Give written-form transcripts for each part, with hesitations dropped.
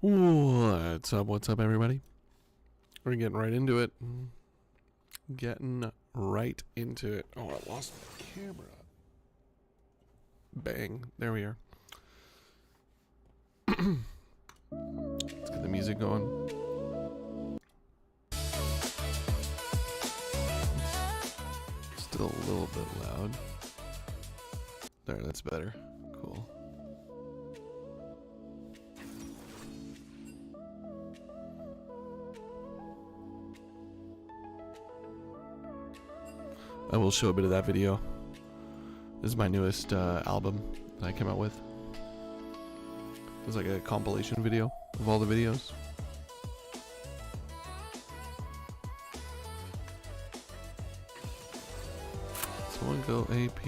What's up? What's up, everybody? We're getting right into it. Oh, I lost my camera. Bang. There we are. Let's get the music going. Still a little bit loud. There, that's better. Cool. I will show a bit of that video. This is my newest album that I came out with. It's like a compilation video of all the videos. Someone go AP.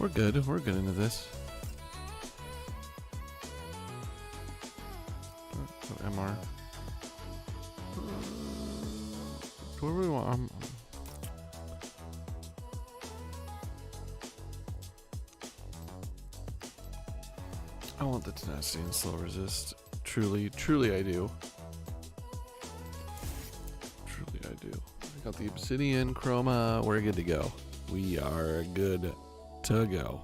We're good. We're good into this. MR. What do we want? I want the tenacity and slow resist. Truly I do. Truly I do. I got the obsidian chroma. We're good to go. We are good to go.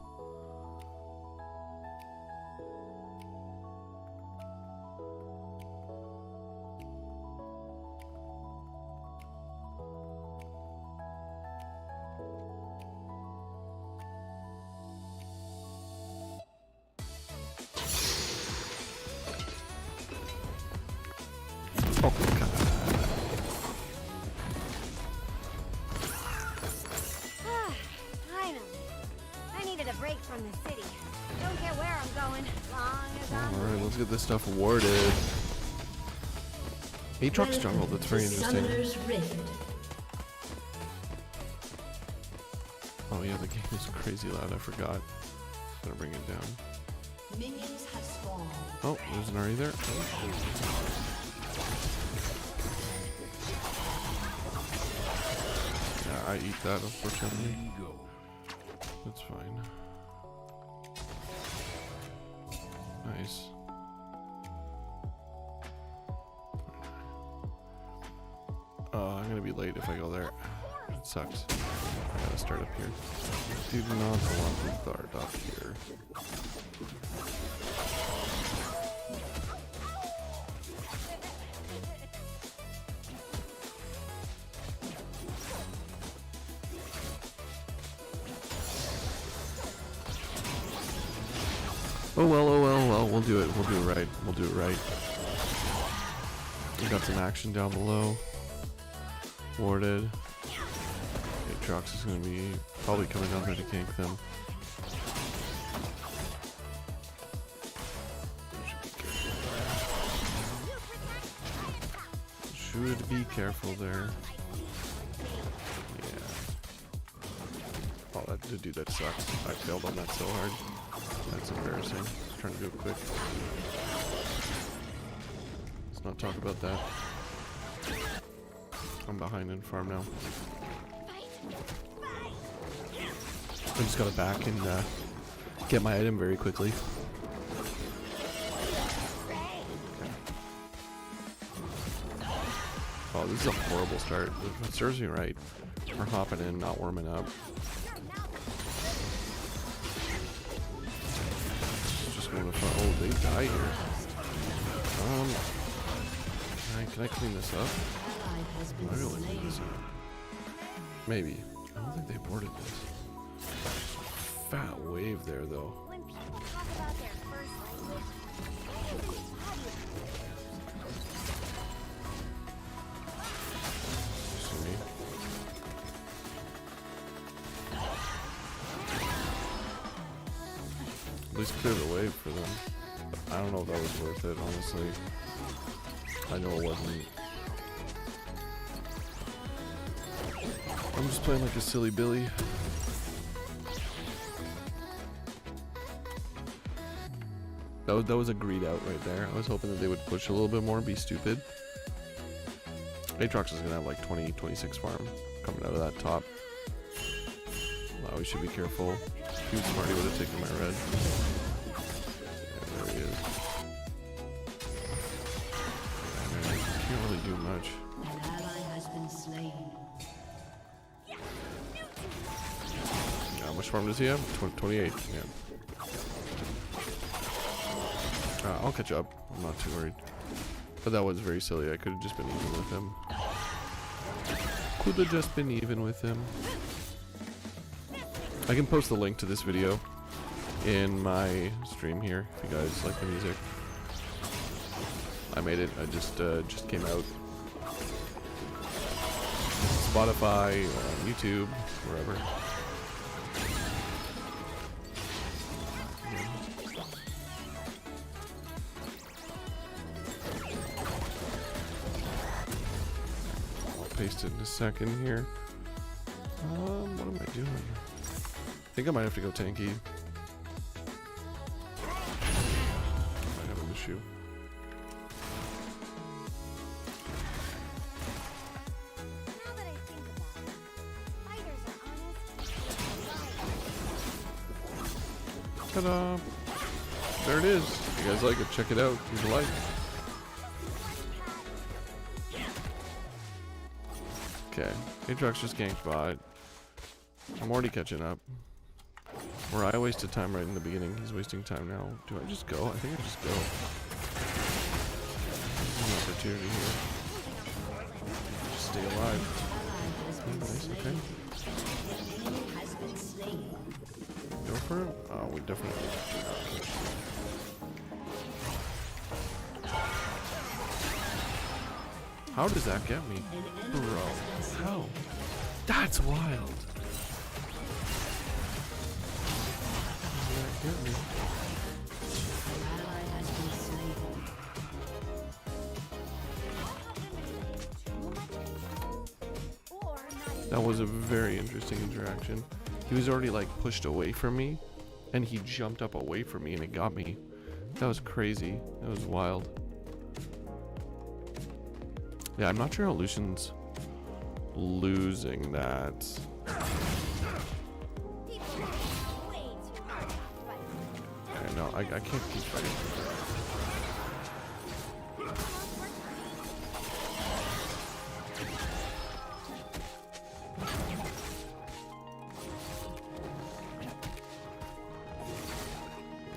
Oh, God. Finally. I needed a break from the city. Don't care where I'm going, long as I'm Alright, let's get this stuff warded. Aatrox jungle, that's very interesting. Oh yeah, the game is crazy loud, I forgot. Gotta bring it down. Minions have spawned. Oh, there's an RE there. Yeah, I eat that, unfortunately. That's fine. Nice. I'm gonna be late if I go there. It sucks. I gotta start up here. Do not want to start up here. Oh well, we'll do it. We'll do it right. We'll do it right. We got some action down below. Warded. Aatrox is going to be probably coming down there to gank them. Should be careful there. Yeah. Oh, that dude, that sucks. I failed on that so hard. That's embarrassing. Just trying to do it quick. Let's not talk about that. I'm behind in farm now. I just gotta back and get my item very quickly. Oh, this is a horrible start. It serves me right. We're hopping in, not warming up. Oh, they die here. Can I clean this up? I really clean this up. Maybe. I don't think they boarded this. Fat wave there, though. When people talk about their first language, how do you... See me? At least clear the wave for them. But I don't know if that was worth it, honestly. I know it wasn't. I'm just playing like a silly Billy. That was a greed out right there. I was hoping that they would push a little bit more and be stupid. Aatrox is gonna have like 26 farm coming out of that top. Wow, we should be careful. He was smart, he would have taken my red. Yeah, there he is. much. An ally has been slain. How much farm does he have? 28. Yeah. I'll catch up. I'm not too worried. But that was very silly. I could have just been even with him. Could have just been even with him. I can post the link to this video in my stream here if you guys like the music. I made it. I just came out. Spotify, YouTube, wherever. Paste it in a second here. What am I doing? I think I might have to go tanky. I might have an issue. Now that I think about it, fighters are honest. Ta-da! There it is. If you guys like it, check it out. Leave a like. Okay, Aatrox just ganked bot. I'm already catching up. Where I wasted time right in the beginning, he's wasting time now. Do I just go? I think I just go. There's an opportunity here. Just stay alive. Nice, okay. Go for it? Oh, we definitely. How does that get me? Bro, how? That's wild. How does that get me? That was a very interesting interaction. He was already like pushed away from me, and he jumped up away from me and it got me. That was crazy. That was wild. Yeah, I'm not sure how Lucian's losing that. I know, I can't keep fighting.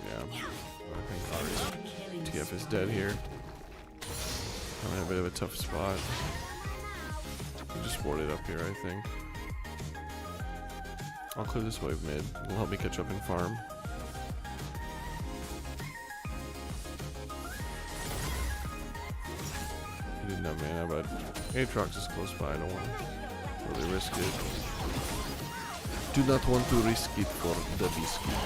Yeah, I think TF is dead here. I'm in a bit of a tough spot. I just warded up here, I think. I'll clear this wave mid. It'll help me catch up and farm. He didn't have mana, but Aatrox is close by. I don't want to really risk it. Do not want to risk it for the biscuit.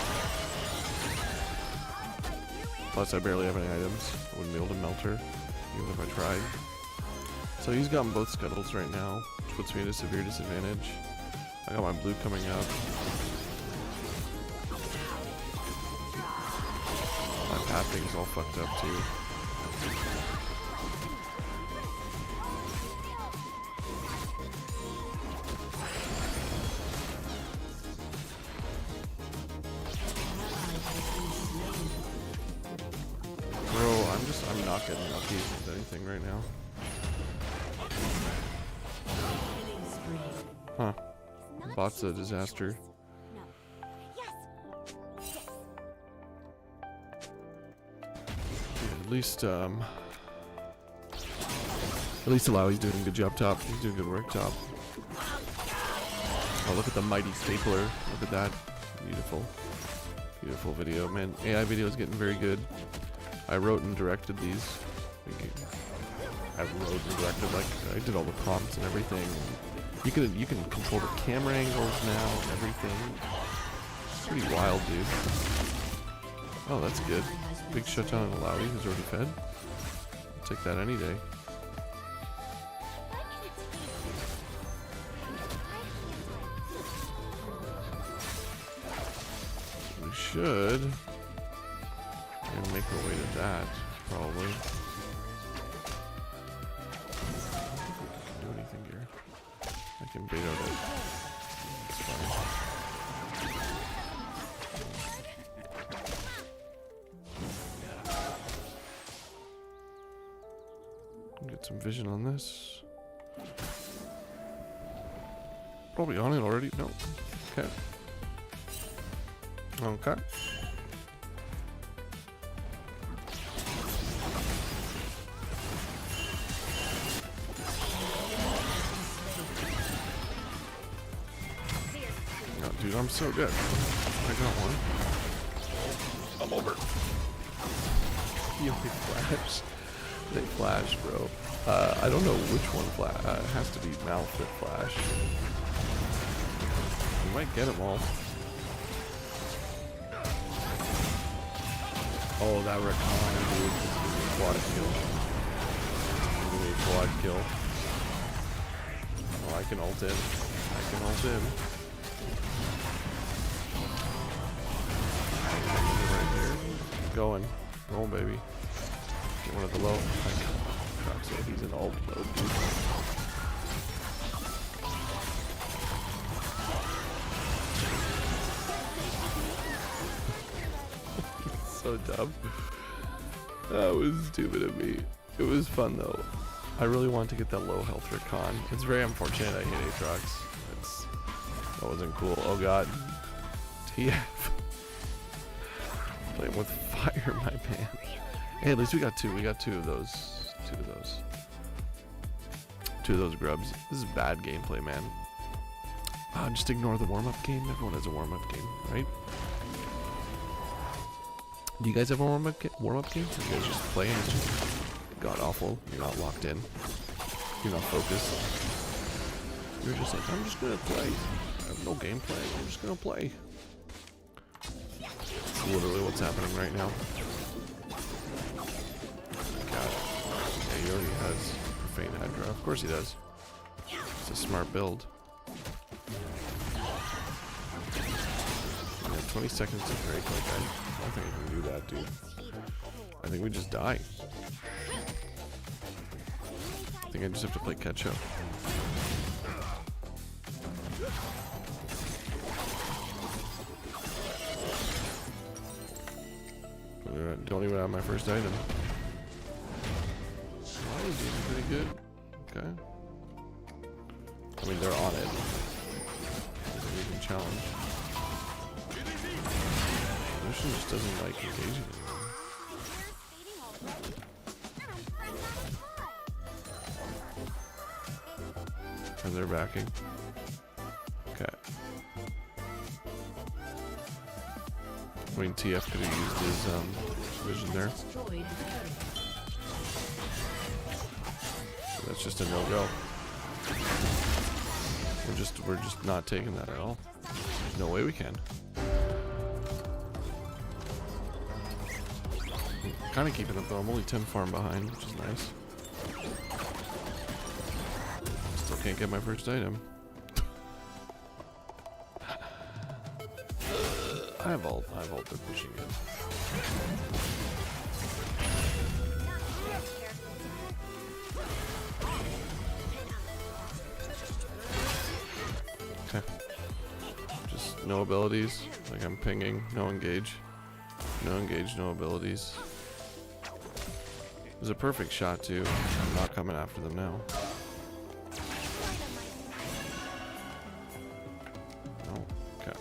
Plus, I barely have any items. I wouldn't be able to melt her, even if I tried. So he's gotten both scuttles right now, which puts me at a severe disadvantage. I got my blue coming up. My pathing's all fucked up too. Bro, I'm not getting lucky with anything right now. Huh. Bot's a disaster. Yeah, at least Alawi's doing a good job top. He's doing good work top. Oh, look at the mighty stapler. Look at that. Beautiful. Beautiful video. Man, AI video is getting very good. I wrote and directed these. I wrote and directed, like, I did all the prompts and everything. You can control the camera angles now and everything. It's pretty wild, dude. Oh, that's good. Big shutdown on Alawi, who's already fed. I'll take that any day. We should. And make our way to that, probably. Do anything here. I can bait out it. It's fine. Get some vision on this. Probably on it already. No. Okay. Okay. Oh, dude, I'm so good. I got one. I'm over. You only flash. They flash, bro. I don't know which one flash. It has to be mouth that flash. You might get them all. Oh, that recon, dude. This is gonna be a quad kill. This is gonna be a quad kill. Oh, I can ult in. I can ult in. Right here. Going. Roll, baby. Get one of the low. Crap, so he's in ult mode, dude. So dumb. That was stupid of me. It was fun though. I really want to get that low health recon. It's very unfortunate I hit Aatrox. That wasn't cool. Oh god. TF. Playing with fire, my man. Hey, at least we got two. We got two of those. Two of those grubs. This is bad gameplay, man. Just ignore the warm-up game. Everyone has a warm-up game, right? Do you guys have a warm-up game? Or you guys just play and it's just god awful? You're not locked in. You're not focused. You're just like, I'm just gonna play. I have no gameplay. I'm just gonna play. That's literally what's happening right now. God. Yeah, he already has Profane Hydra. Of course he does. It's a smart build. Yeah, 20 seconds to break. Like, I don't think I can do that, dude. I think we just die. I think I just have to play catch up. Don't even have my first item. That was doing pretty good. Okay. I mean, they're on it. It's a leading challenge. Lucian just doesn't like engaging anymore. And they're backing. Okay. I mean, TF could have used his vision there. So that's just a no-go. We're just not taking that at all. There's no way we can. Kind of keeping up though. I'm only 10 farm behind, which is nice. Still can't get my first item. I have ult. They're pushing in. Okay. Just no abilities. Like I'm pinging. No engage. No engage, no abilities. It was a perfect shot too. I'm not coming after them now. No. Okay.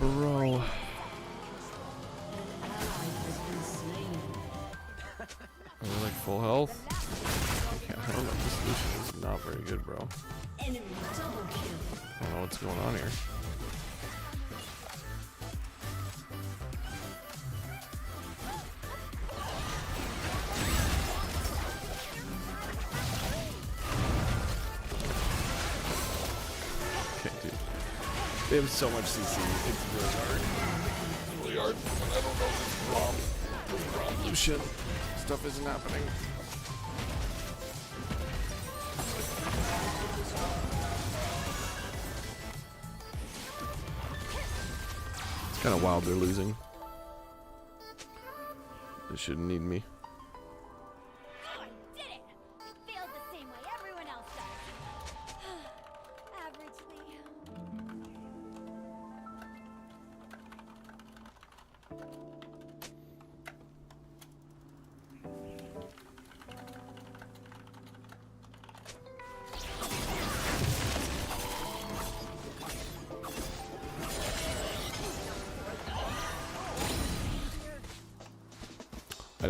Bro. Are they like full health? Yeah, I don't know. This Lucian is not very good, bro. I don't know what's going on here. Okay, dude. They have so much CC. It's really hard. It's really hard. I don't know if it's wrong. Lucian. Stuff isn't happening. It's kind of wild they're losing. They shouldn't need me. I did it! It failed the same way everyone else does. Averagely.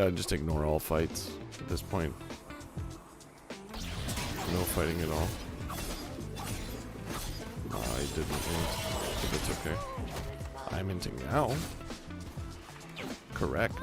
I'd just ignore all fights at this point. No fighting at all. I didn't int, but it's okay. I'm inting now. Correct.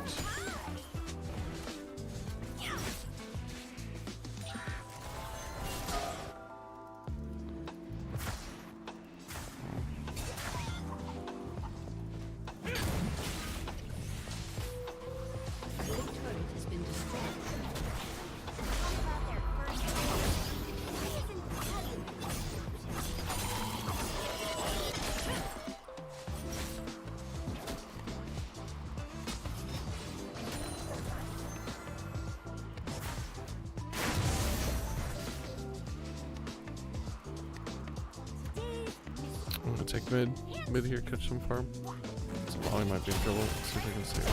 I'm gonna take mid here, catch some farm. So Molly might be in trouble. Let's see if I can save her.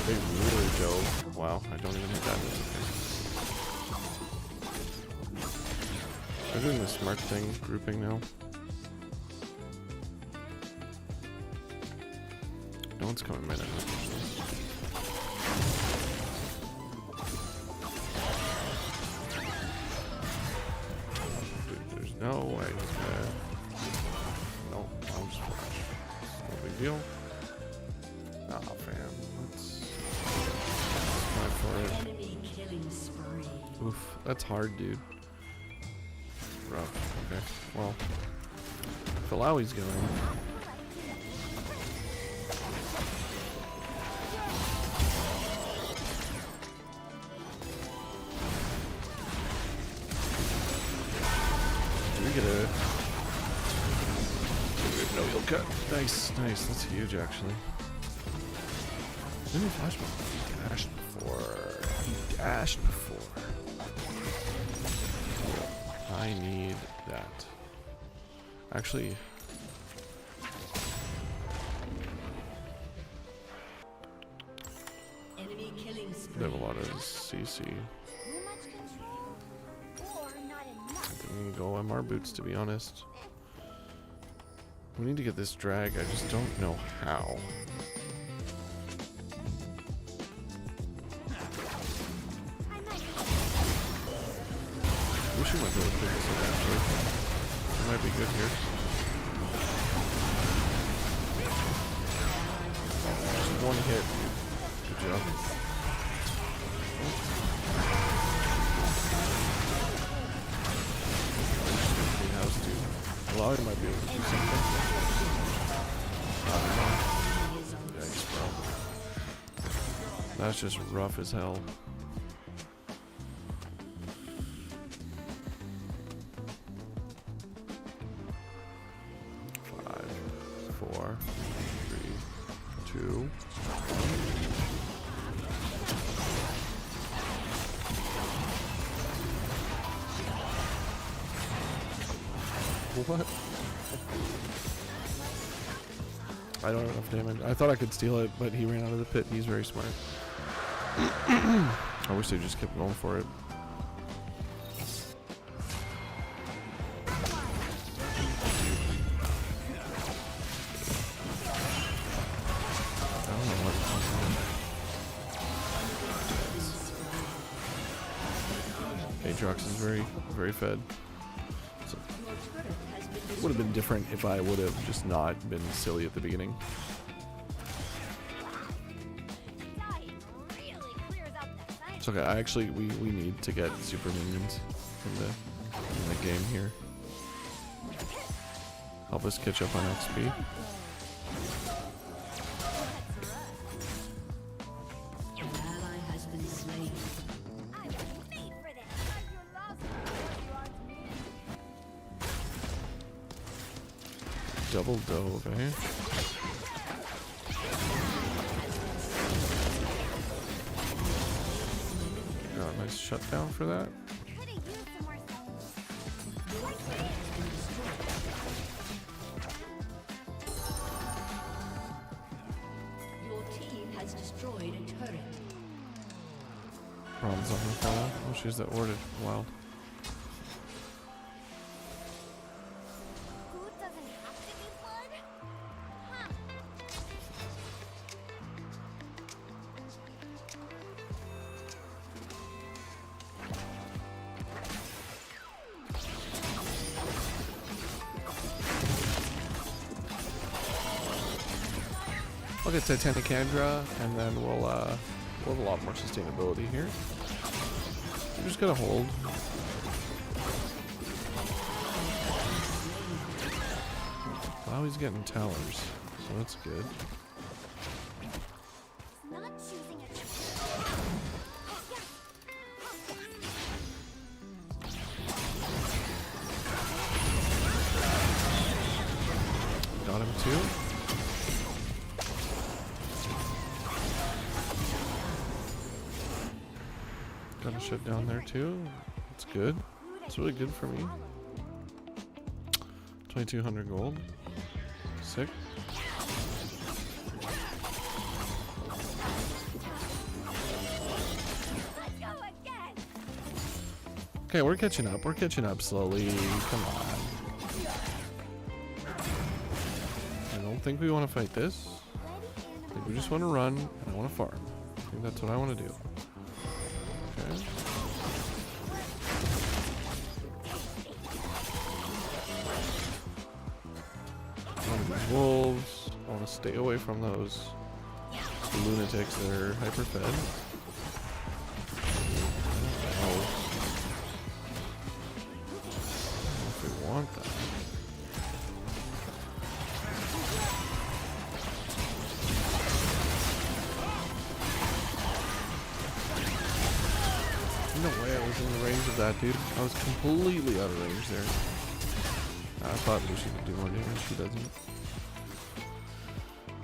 They really dove. Wow, I don't even hit that. That's okay. They're doing the smart thing, grouping now. No one's coming mid, unfortunately. No way. No, I'll just flash. No big deal. Ah, fam. Let's fight for it. Oof, that's hard, dude. Rough. Okay. Well, Falawi's going. Get a no heal cut. Nice, nice. That's huge, actually. Didn't he flash before? He dashed before. He dashed before. I need that. Actually, Enemy killing spree. they have a lot of CC. Too much control, or not enough. I think we can go MR boots, to be honest. We need to get this drag. I just don't know how. Wish we might be able to pick this up, actually. It might be good here. Just one hit. Good job. House, dude. Well, I might be able to do something. Yikes, bro. That's just rough as hell. Five, 4, 3, 2. What? I don't have enough damage. I thought I could steal it, but he ran out of the pit. He's very smart. I wish they just kept going for it. I don't know what Aatrox is very fed. Would have been different if I would have just not been silly at the beginning. It's okay. I actually we need to get super minions in the game here. Help us catch up on XP. Double dove, eh? Got a nice shutdown for that. Your team has destroyed a turret. Bronze on her fall. Oh, she's that warded. Wow. I'll get Titanicandra, and then we'll have a lot more sustainability here. We're just gonna hold. Wow, he's getting towers, so that's good. Not choosing a Got him too. Got a shut down there too. That's good. It's really good for me. 2,200 gold. Sick. Okay, we're catching up. We're catching up slowly. Come on. I don't think we want to fight this. I think we just want to run and I want to farm. I think that's what I want to do. Okay. Wolves. I want to stay away from those lunatics that are hyper-fed. Oh. If we want that. No way I was in the range of that, dude. I was completely out of range there. I thought Lucy could do more damage. She doesn't.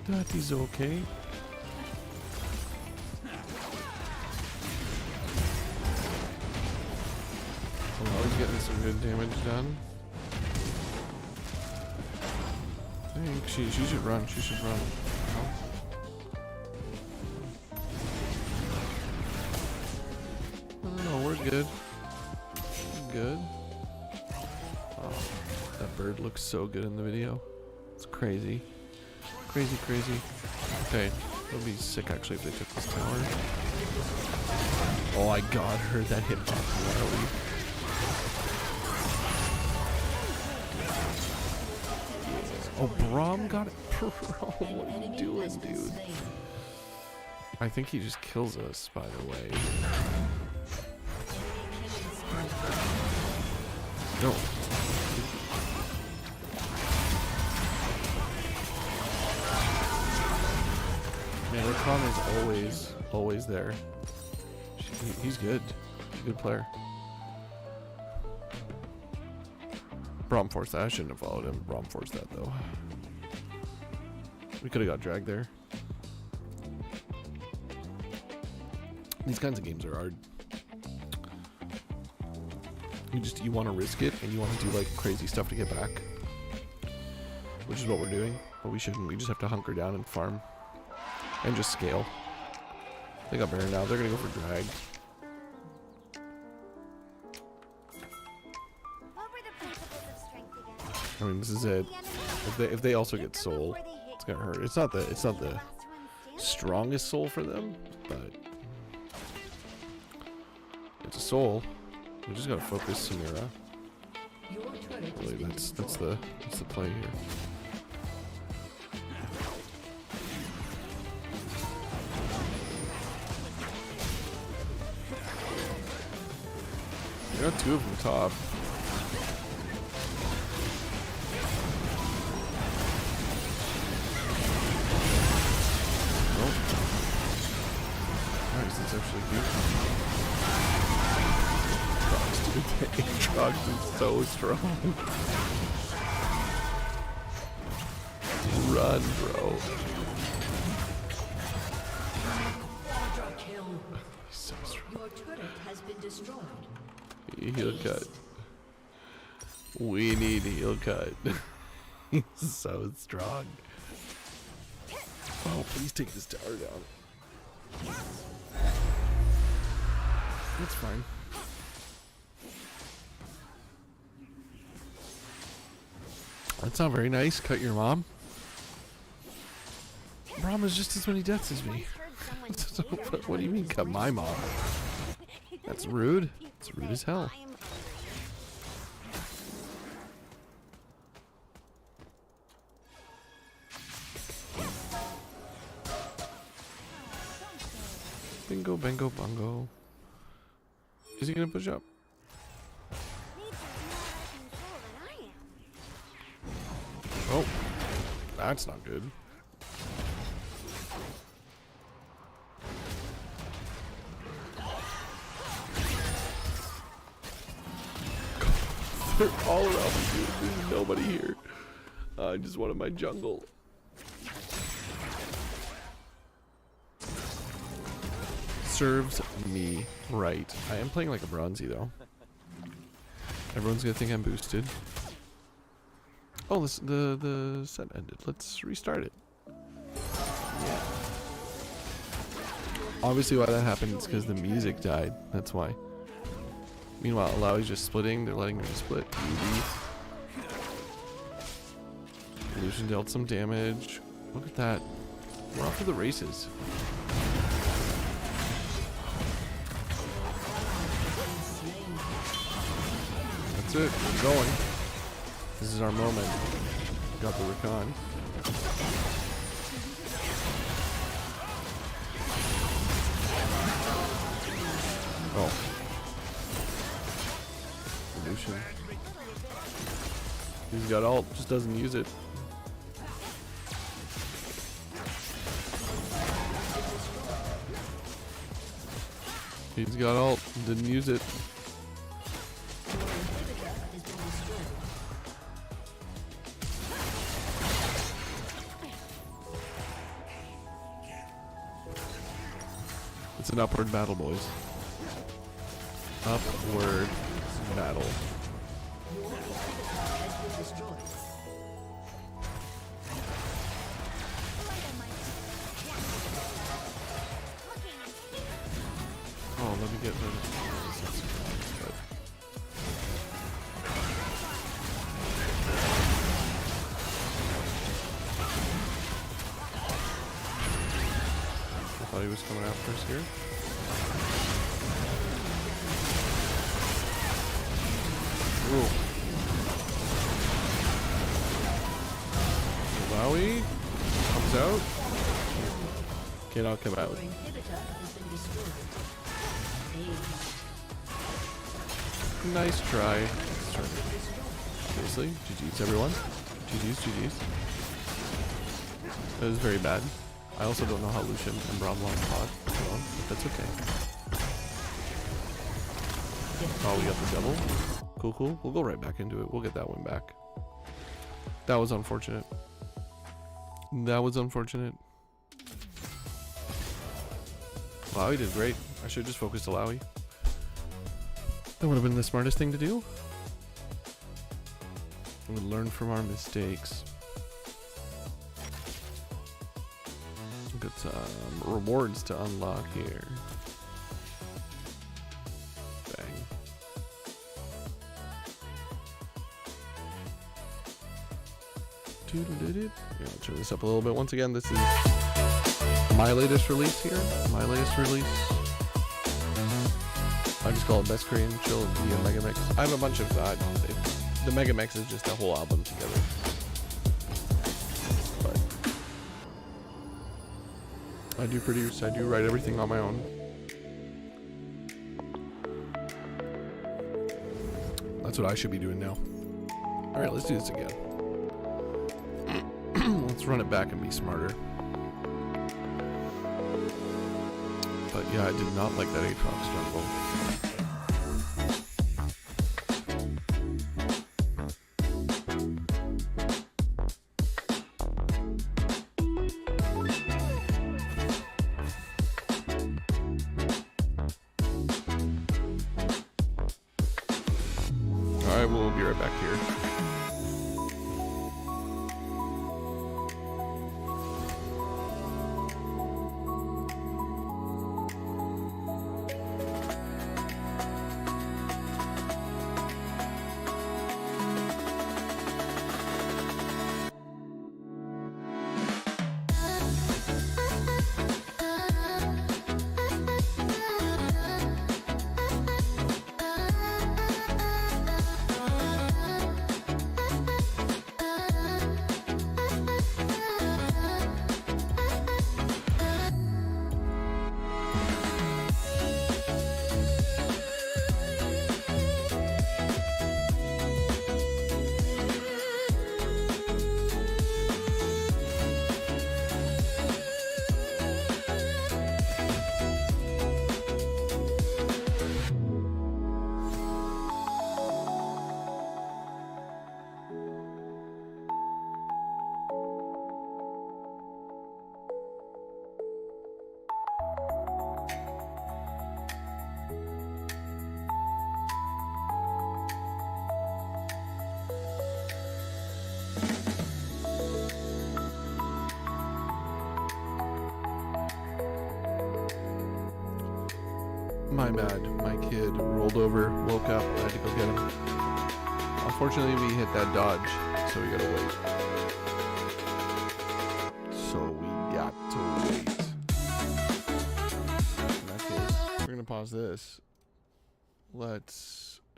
That is okay. I'm always getting some good damage done. I think she should run. She should run. No, we're good. We're good. Oh, that bird looks so good in the video. It's crazy. Crazy, crazy. Okay, it would be sick actually if they took this tower. Oh, I got her. That hit off gnarly. Oh, Braum got it. Bro, what are you doing, dude? I think he just kills us, by the way. No. Man, Rakan is always there. He's good. He's a good player. Braum forced that. I shouldn't have followed him. Braum forced that though. We could have got dragged there. These kinds of games are hard. You want to risk it and you want to do like crazy stuff to get back, which is what we're doing. But we shouldn't. We just have to hunker down and farm and just scale. They got Baron now. They're gonna go for drag. I mean, this is it. If they also get soul, it's gonna hurt. It's not the strongest soul for them, but it's a soul. We just gotta focus Samira. Really, that's the play here. We got two of them top. Nope. Nice, that's actually good. Aatrox is so strong. Run, bro. He's so strong. Your turret has been destroyed. Heal cut. We need heal cut. He's so strong. Oh, please take this tower down. That's fine. That's not very nice. Cut your mom. Braum has just as many deaths as me. What do you mean cut my mom? That's rude. It's rude as hell. Bingo, bango, bongo. Is he gonna push up? Nature's more out of control than I am. Oh, that's not good. They're all around me, dude. There's nobody here. I just wanted my jungle. Serves me right. I am playing like a bronzy though. Everyone's gonna think I'm boosted. Oh, the set ended. Let's restart it. Yeah. Obviously, why that happened is because the music died. That's why. Meanwhile, Alawi's just splitting. They're letting me split. Lucian dealt some damage. Look at that. We're off to the races. That's it. We're going. This is our moment. Got the recon. Oh. Lucian. He's got ult, just doesn't use it. He's got ult, didn't use it. It's an upward battle, boys. Upward battle. Oh, let me get rid of I thought he was coming after us here. Ooh. Wowie comes out. Cannot come out. Nice try. Seriously? GG's everyone. GG's. That was very bad. I also don't know how Lucian and Bromlon fought, so, but that's okay. Oh, we got the double. Cool. We'll go right back into it. We'll get that one back. That was unfortunate. Lowy did great. I should have just focused Lowy. That would have been the smartest thing to do. We would learn from our mistakes. We've got some rewards to unlock here. Bang. Yeah, I'll turn this up a little bit. Once again, this is my latest release here. I just call it Best Korean Chill via Mega Mix. I have a bunch of the Mega Mix is just a whole album together. But I do produce, I do write everything on my own. That's what I should be doing now. Alright, let's do this again. Let's run it back and be smarter. But yeah, I did not like that Aatrox jungle. Alright, we'll be right back here. My bad. My kid rolled over, woke up, I had to go get him. Unfortunately, we hit that dodge, so we gotta wait. In that case, we're gonna pause this.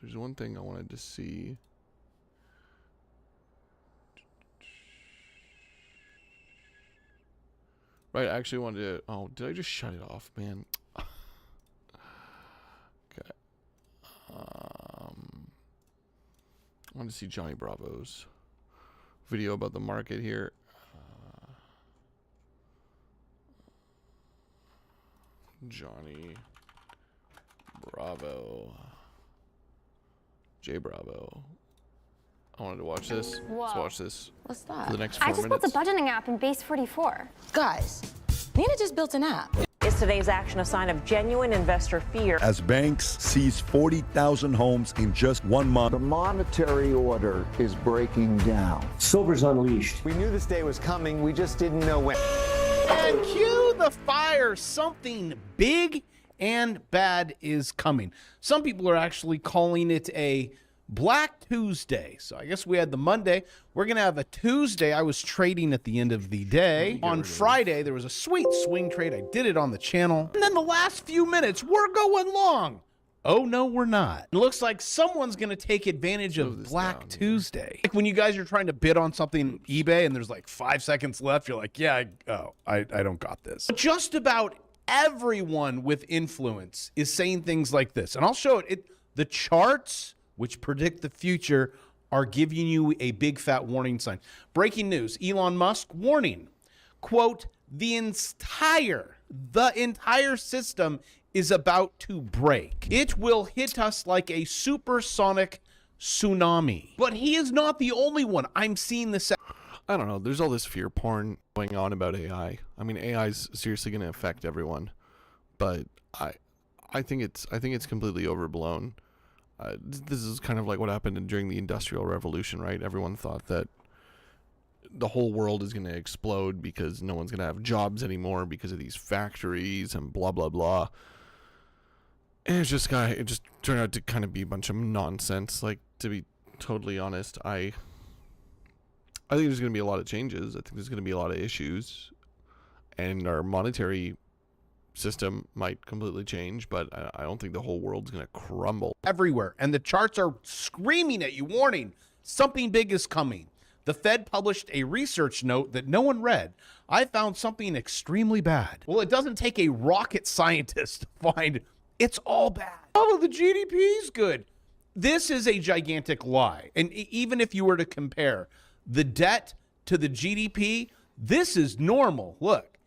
There's one thing I wanted to see. Right, I actually wanted to, oh, did I just shut it off, man? Okay. I wanted to see Johnny Bravo's video about the market here. Johnny Bravo. J Bravo. I wanted to watch this. Whoa. Let's watch this. What's that? For the next 4 I just minutes. built a budgeting app in Base 44. Guys, Nina just built an app. Is today's action a sign of genuine investor fear? As banks seize 40,000 homes in just 1 month. The monetary order is breaking down. Silver's unleashed. We knew this day was coming, we just didn't know when. And cue the fire. Something big and bad is coming. Some people are actually calling it a Black Tuesday. So I guess we had the Monday. We're going to have a Tuesday. I was trading at the end of the day. On Friday, there was a sweet swing trade. I did it on the channel. And then the last few minutes, we're going long. Oh, no, we're not. It looks like someone's going to take advantage of Black Tuesday. Like when you guys are trying to bid on something eBay and there's like 5 seconds left, you're like, yeah, I don't got this. But just about everyone with influence is saying things like this. And I'll show it. The charts, which predict the future, are giving you a big fat warning sign. Breaking news, Elon Musk warning, quote, the entire system is about to break. It will hit us like a supersonic tsunami. But he is not the only one. I'm seeing this. I don't know. There's all this fear porn going on about AI. I mean, AI is seriously going to affect everyone, but I think it's completely overblown. This is kind of like what happened during the Industrial Revolution, right? Everyone thought that the whole world is going to explode because no one's going to have jobs anymore because of these factories and blah, blah, blah. And it just turned out to kind of be a bunch of nonsense. Like, to be totally honest, I think there's going to be a lot of changes. I think there's going to be a lot of issues. And our monetary system might completely change, but I don't think the whole world's going to crumble. Everywhere. And the charts are screaming at you, warning, something big is coming. The Fed published a research note that no one read. I found something extremely bad. Well, it doesn't take a rocket scientist to find it's all bad. Oh, the GDP is good. This is a gigantic lie. And even if you were to compare the debt to the GDP, this is normal. Look,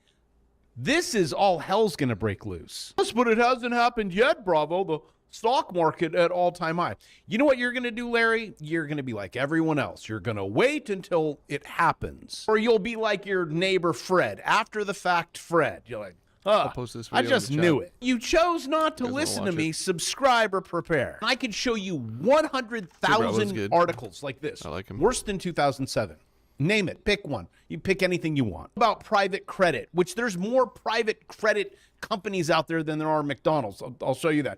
this is all hell's going to break loose. But it hasn't happened yet, Bravo. The stock market at all-time high. You know what you're going to do, Larry? You're going to be like everyone else. You're going to wait until it happens. Or you'll be like your neighbor Fred. After the fact, Fred. You're like, I'll post this video I just in the chat. knew it. You chose not to listen to me. Subscribe or prepare. I could show you 100,000 articles like this. I like him. Worse than 2007. Name it. Pick one. You pick anything you want. About private credit, which there's more private credit companies out there than there are McDonald's. I'll show you that.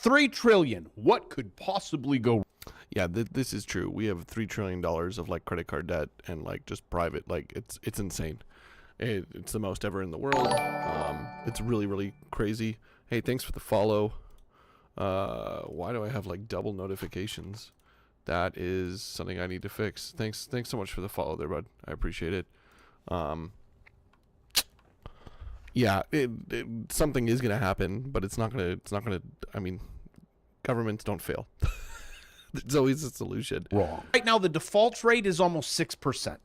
$3 trillion. What could possibly go wrong? Yeah, this is true. We have $3 trillion of like credit card debt and like just private. Like it's insane. It's the most ever in the world. It's really, really crazy. Hey, thanks for the follow. Why do I have like double notifications? That is something I need to fix. Thanks so much for the follow there, bud. I appreciate it. Yeah, something is gonna happen, but it's not gonna. I mean, governments don't fail. There's always a solution. Wrong. Right now, the default rate is almost 6%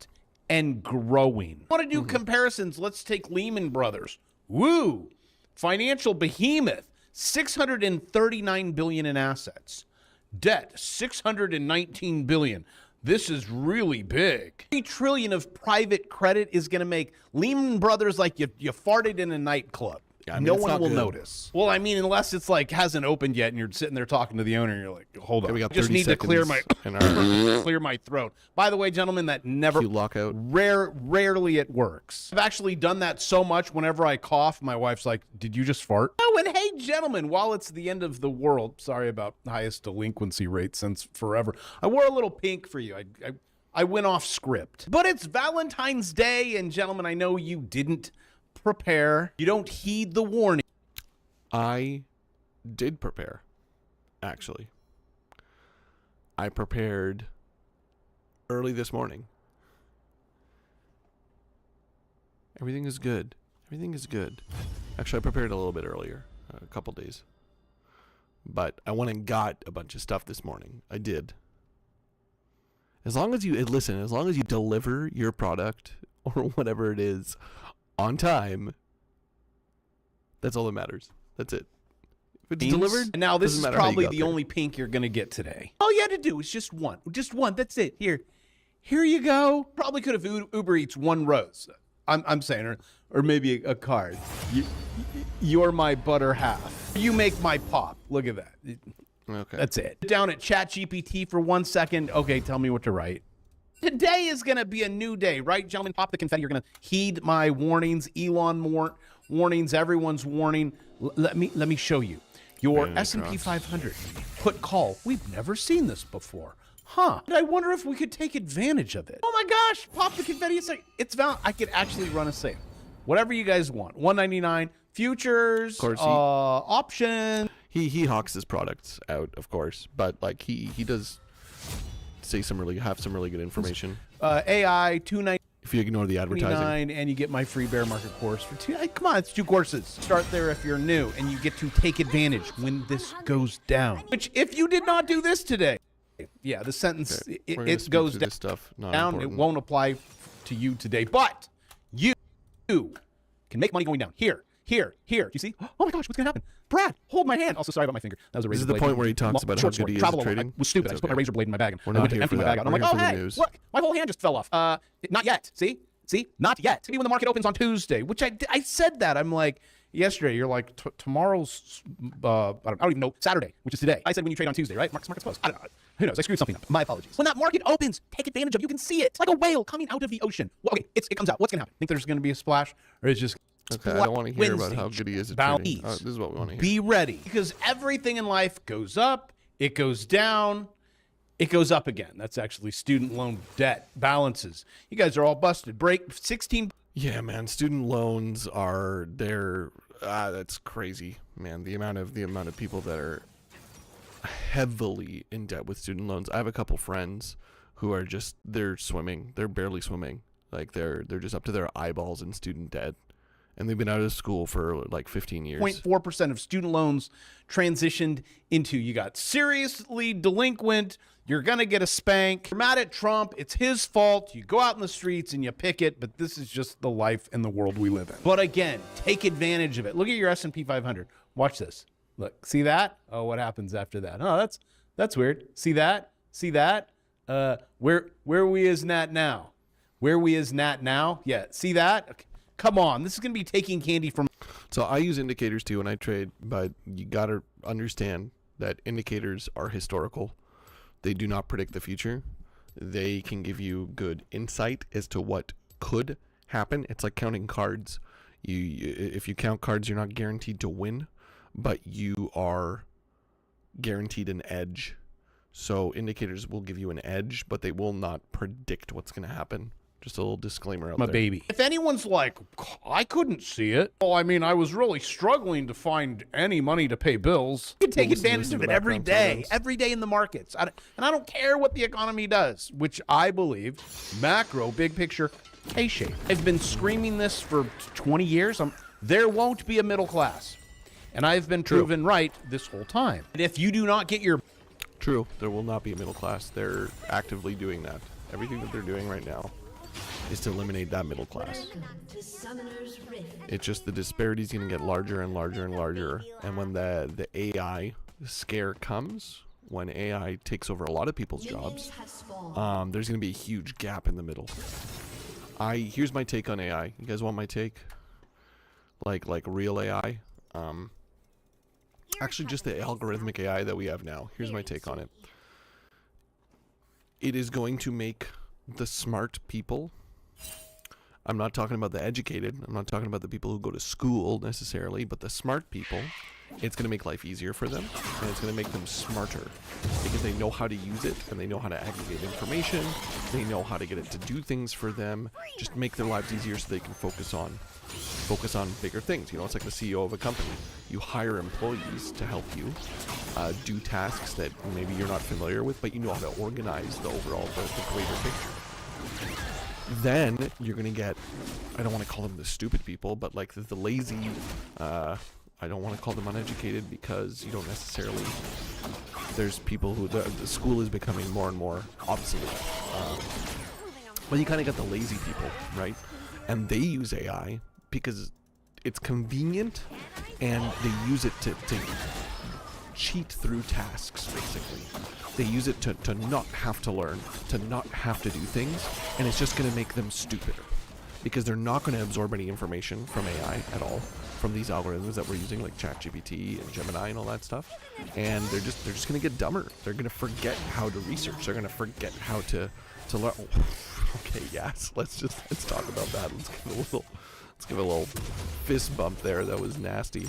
and growing. Want to do comparisons? Let's take Lehman Brothers. Woo! Financial behemoth, $639 billion in assets. Debt, $619 billion. This is really big. $3 trillion of private credit is going to make Lehman Brothers like you farted in a nightclub. Yeah, I mean, no it's one not will good. notice. Well, I mean, unless it's like hasn't opened yet and you're sitting there talking to the owner and you're like, hold on, we got I just 30 need to clear my seconds in our clear my throat. By the way, gentlemen, that never cue lockout. rarely it works. I've actually done that so much whenever I cough, my wife's like, did you just fart? Oh, and hey, gentlemen, while it's the end of the world, sorry about highest delinquency rate since forever, I wore a little pink for you. I went off script. But it's Valentine's Day, and gentlemen, I know you didn't prepare. You don't heed the warning. I did prepare, actually. I prepared early this morning. Everything is good. Everything is good. Actually, I prepared a little bit earlier, a couple days. But I went and got a bunch of stuff this morning. I did. As long as you deliver your product or whatever it is on time, that's all that matters. That's it. If it's delivered, now this doesn't is matter how you probably got the there. only pink you're gonna get today. All you had to do was just one. That's it. Here you go. Probably could have Uber Eats one rose. I'm saying, or maybe a card. You're my butter half. You make my pop. Look at that. Okay. That's it. Down at ChatGPT for 1 second. Okay, tell me what to write. Today is going to be a new day, right, gentlemen? Pop the confetti. You're going to heed my warnings. Elon warnings. Everyone's warning. Let me show you. Your S&P 500. Put call. We've never seen this before. Huh. I wonder if we could take advantage of it. Oh my gosh. Pop the confetti. It's valid. I could actually run a sale. Whatever you guys want. $199. Futures. Options. He hawks his products out, of course, but like he does say have some really good information. AI $299. If you ignore the advertising, and you get my free bear market course for two. Come on, it's 2 courses. Start there if you're new, and you get to take advantage when this goes down. Which, if you did not do this today, yeah, the sentence it goes down. This stuff, not It important. won't apply to you today, but you can make money going down. Here. Do you see? Oh my gosh, what's gonna happen? Brad, hold my hand. Also, sorry about my finger. That was a razor This is the blade. point where he talks about how good he is at trading. I was stupid. It's I just put my okay. razor blade in my bag and We're I not went to here empty for my bag that. out. And I'm We're like, here oh for the hey, news. look, my whole hand just fell off. Not yet. See, not yet. Maybe when the market opens on Tuesday, which I said that. I'm like, yesterday, you're like, tomorrow's, I don't even know, Saturday, which is today. I said when you trade on Tuesday, right? Market's closed. I don't know. Who knows? I screwed something up. My apologies. When that market opens, take advantage of it. You can see it. It's like a whale coming out of the ocean. Well, okay, it comes out. What's going to happen? Think there's going to be a splash? Or is just... Okay, I don't want to hear about how good he is at trading. This is what we want to hear. Be ready. Because everything in life goes up, it goes down, it goes up again. That's actually student loan debt balances. You guys are all busted. Break 16... Yeah, man, student loans are that's crazy, man. The amount of people that are heavily in debt with student loans. I have a couple friends who are they're swimming. They're barely swimming. Like they're just up to their eyeballs in student debt. And they've been out of school for like 15 years. 0.4% of student loans transitioned into, you got seriously delinquent, you're going to get a spank. You're mad at Trump, it's his fault. You go out in the streets and you pick it, but this is just the life and the world we live in. But again, take advantage of it. Look at your S&P 500. Watch this. Look, see that? Oh, what happens after that? Oh, that's weird. See that? See that? Where we is Nat now? Where we is Nat now? Yeah, see that? Okay. Come on, this is going to be taking candy from... So I use indicators too when I trade, but you got to understand that indicators are historical. They do not predict the future. They can give you good insight as to what could happen. It's like counting cards. If you count cards, you're not guaranteed to win, but you are guaranteed an edge. So indicators will give you an edge, but they will not predict what's going to happen. Just a little disclaimer out my there. baby. If anyone's like, I couldn't see it. Well, I mean, I was really struggling to find any money to pay bills. You can take advantage of it every day in the markets. And I don't care what the economy does, which I believe, macro, big picture, K-shape. I've been screaming this for 20 years. There won't be a middle class. And I've been proven right this whole time. And if you do not get your... True, there will not be a middle class. They're actively doing that. Everything that they're doing right now is to eliminate that middle class. It's just the disparity is going to get larger and larger and larger. And when the AI scare comes, when AI takes over a lot of people's jobs, there's going to be a huge gap in the middle. Here's my take on AI. You guys want my take? like real AI. Actually, just the algorithmic AI that we have now. Here's my take on it. It is going to make the smart people. I'm not talking about the educated. I'm not talking about the people who go to school necessarily, but the smart people. It's going to make life easier for them, and it's going to make them smarter because they know how to use it, and they know how to aggregate information. They know how to get it to do things for them, just make their lives easier so they can focus on bigger things. You know, it's like the CEO of a company. You hire employees to help you do tasks that maybe you're not familiar with, but you know how to organize the overall, the greater picture. Then you're going to get, I don't want to call them the stupid people, but like the lazy, I don't want to call them uneducated because you don't necessarily, there's people who, the school is becoming more and more obsolete. Well, you kind of got the lazy people, right? And they use AI because it's convenient and they use it to cheat through tasks, basically. They use it to not have to learn, to not have to do things, and it's just going to make them stupider because they're not going to absorb any information from AI at all, from these algorithms that we're using like ChatGPT and Gemini and all that stuff, and they're just going to get dumber. They're going to forget how to research. They're going to forget how to learn. Oh, okay, yes. Let's talk about that. Let's give a little fist bump there. That was nasty.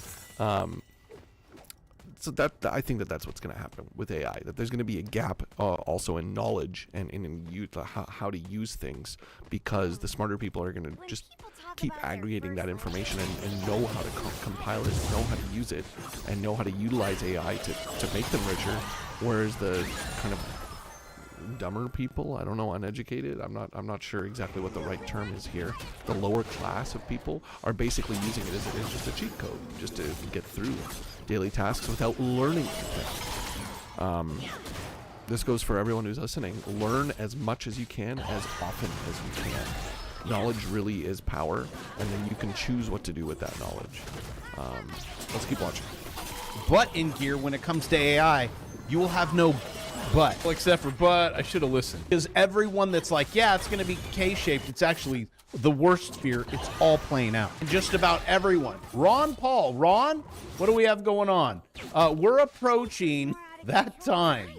So I think that's what's going to happen with AI. That there's going to be a gap also in knowledge and in how to use things, because the smarter people are going to just keep aggregating that information and know how to compile it, know how to use it, and know how to utilize AI to make them richer. Whereas the kind of dumber people, I don't know, uneducated, I'm not sure exactly what the right term is here. The lower class of people are basically using it as just a cheat code, just to get through daily tasks without learning anything. This goes for everyone who's listening. Learn as much as you can, as often as you can. Knowledge really is power, and then you can choose what to do with that knowledge. Let's keep watching. But in gear, when it comes to AI, you will have no but. Except for but, I should have listened. Because everyone that's like, yeah, it's going to be K-shaped, it's actually the worst fear. It's all playing out. And just about everyone. Ron Paul. Ron, what do we have going on? We're approaching that time.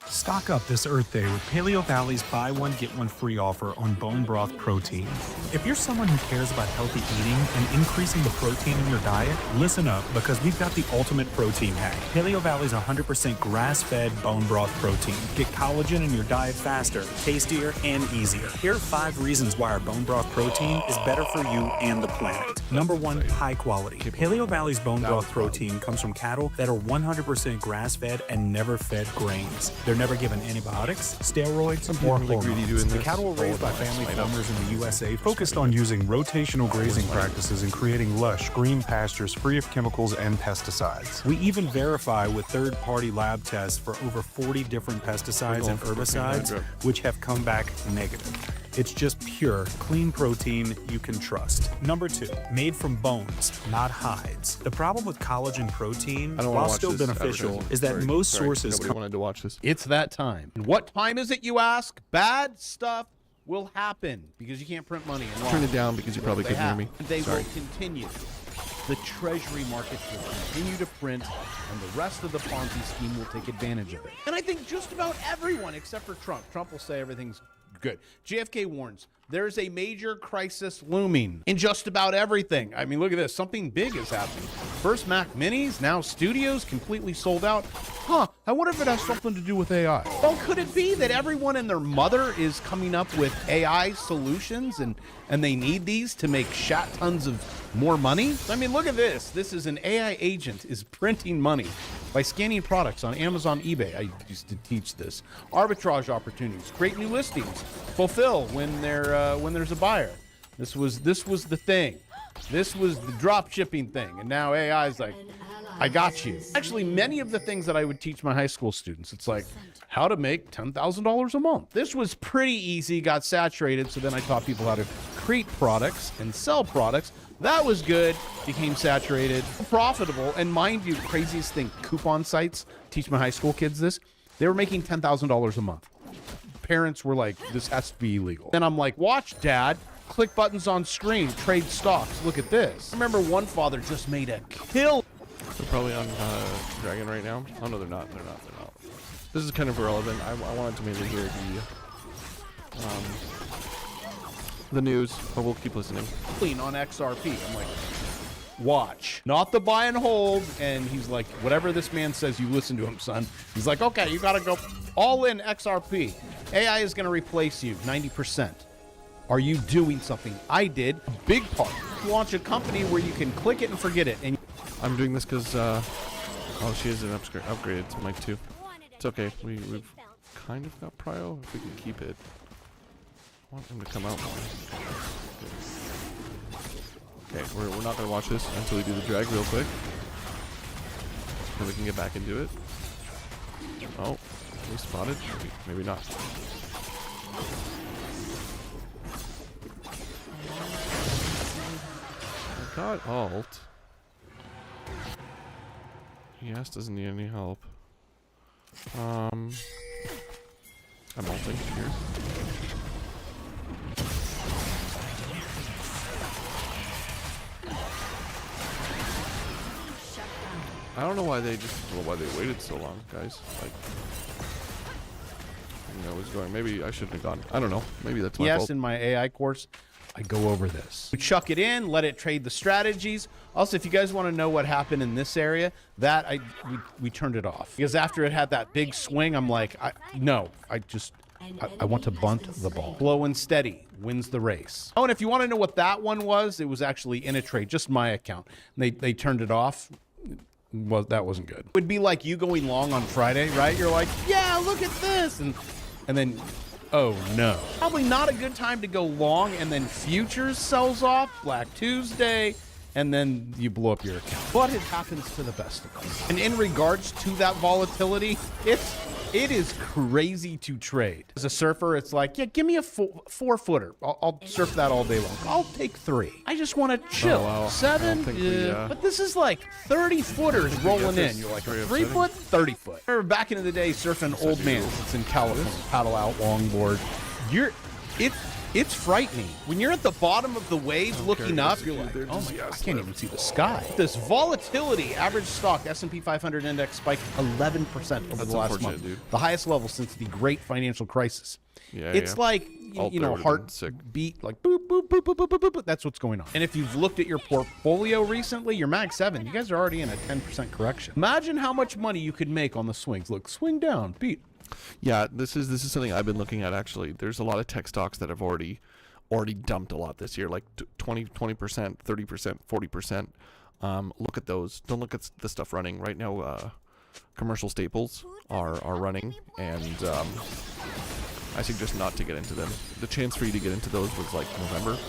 Stock up this Earth Day with Paleo Valley's buy one, get one free offer on bone broth protein. If you're someone who cares about healthy eating and increasing the protein in your diet, listen up, because we've got the ultimate protein hack. Paleo Valley's 100% grass-fed bone broth protein. Get collagen in your diet faster, tastier, and easier. Here are 5 reasons why our bone broth protein is better for you and the planet. Number 1, high quality. Paleo Valley's bone broth protein comes from cattle that are 100% grass-fed and never fed grains. They're never given antibiotics, steroids, or hormones. The cattle are raised by family farmers in the USA focused on using rotational grazing practices and creating lush, green pastures free of chemicals and pesticides. We even verify with third-party lab tests for over 40 different pesticides and herbicides, which have come back negative. It's just pure, clean protein you can trust. Number 2, made from bones, not hides. The problem with collagen protein, while still beneficial, is that most sources wanted to watch this. It's that time. And what time is it, you ask? Bad stuff will happen because you can't print money. Turn it down because you probably couldn't hear me. They will continue. The treasury markets will continue to print, and the rest of the Ponzi scheme will take advantage of it. And I think just about everyone, except for Trump. Trump will say everything's good. JFK warns, there's a major crisis looming in just about everything. I mean, look at this. Something big is happening. First Mac Minis, now Studios, completely sold out. I wonder if it has something to do with AI. Well, could it be that everyone and their mother is coming up with AI solutions and they need these to make shat tons of more money? I mean, look at this. This is an AI agent is printing money by scanning products on Amazon, eBay. I used to teach this. Arbitrage opportunities, create new listings, fulfill when there's a buyer. This was the thing. This was the drop shipping thing, and now AI is like, I got you. Actually, many of the things that I would teach my high school students, it's like how to make $10,000 a month. This was pretty easy, got saturated, so then I taught people how to create products and sell products. That was good, became saturated, profitable, and mind you, craziest thing, coupon sites, teach my high school kids this, they were making $10,000 a month. Parents were like, this has to be illegal. And I'm like, watch, Dad, click buttons on screen, trade stocks. Look at this. Remember, one father just made a kill. They're probably on Dragon right now. Oh no, they're not. They're not. They're not. This is kind of irrelevant. I wanted to mainly hear the news, but we'll keep listening. Clean on XRP. I'm like, watch, not the buy and hold. And he's like, whatever this man says, you listen to him, son. He's like, okay, you got to go all in XRP. AI is going to replace you 90%. Are you doing something? I did. A big part. Launch a company where you can click it and forget it. And I'm doing this because, oh, she is an upgraded to mic 2. It's okay. We've kind of got prio if we can keep it. I want him to come out more. Okay, we're not going to watch this until we do the drag real quick. Then we can get back and do it. Oh, we spotted? Maybe not. I got ult. Yes, doesn't need any help. I'm ulting here. I don't know why they waited so long, guys. Like, you know, what's going. Maybe I shouldn't have gone. I don't know. Maybe that's my fault. yes, in my AI course, I go over this. We chuck it in, let it trade the strategies. Also, if you guys want to know what happened in this area, we turned it off. Because after it had that big swing, I'm like, I want to bunt the ball. Slow and steady wins the race. Oh, and if you want to know what that one was, it was actually in a trade, just my account. They turned it off. Well, that wasn't good. It would be like you going long on Friday, right? You're like, yeah, look at this. And then, oh no. Probably not a good time to go long, and then futures sells off, Black Tuesday, and then you blow up your account. But it happens to the best of us. And in regards to that volatility, it is crazy to trade. As a surfer, it's like, yeah, give me a 4-footer. I'll surf that all day long. I'll take 3. I just want to chill. Oh, wow. 7, but this is like 30 footers rolling in. You're like a 3-foot, 30 foot. I remember back in the day surfing Old Man. It's in California. Paddle out longboard. It's frightening. When you're at the bottom of the wave looking up, you're like, oh my God, I can't even see the sky. This volatility, average stock, S&P 500 index spiked 11% over the last month. Dude. The highest level since the great financial crisis. Yeah, it's like, you know, heart beat, like boop, boop, boop, boop, boop, boop, boop. That's what's going on. And if you've looked at your portfolio recently, your Mag 7, you guys are already in a 10% correction. Imagine how much money you could make on the swings. Look, swing down, beat. Yeah, this is something I've been looking at actually. There's a lot of tech stocks that have already dumped a lot this year, like 20%, 30%, 40%. Look at those. Don't look at the stuff running right now. Commercial staples are running, and I suggest not to get into them. The chance for you to get into those was like November.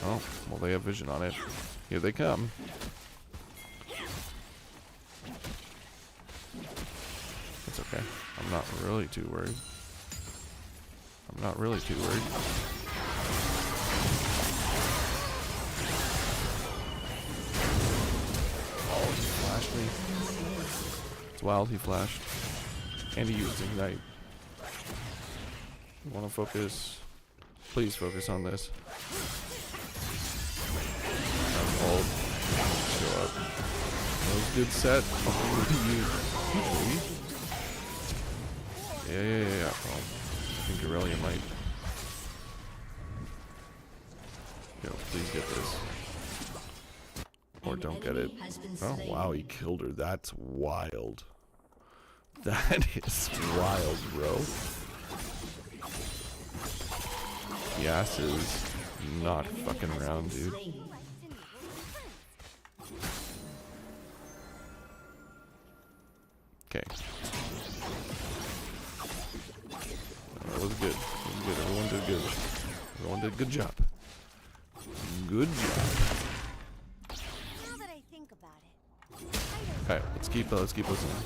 Oh, well, they have vision on it. Here they come. It's okay. I'm not really too worried. Oh, he flashed me. It's wild, he flashed. And he used Ignite. You want to focus? Please focus on this. Hold. Show up. That was a good set. Yeah. Well, I think Aurelia might. Yo, please get this. Or don't get it. Oh, wow, he killed her. That's wild. That is wild, bro. Yas is not fucking around, dude. Okay. That was good. Everyone did good. Everyone did a good job. Good job. Now that I think about it. Okay, let's keep listening.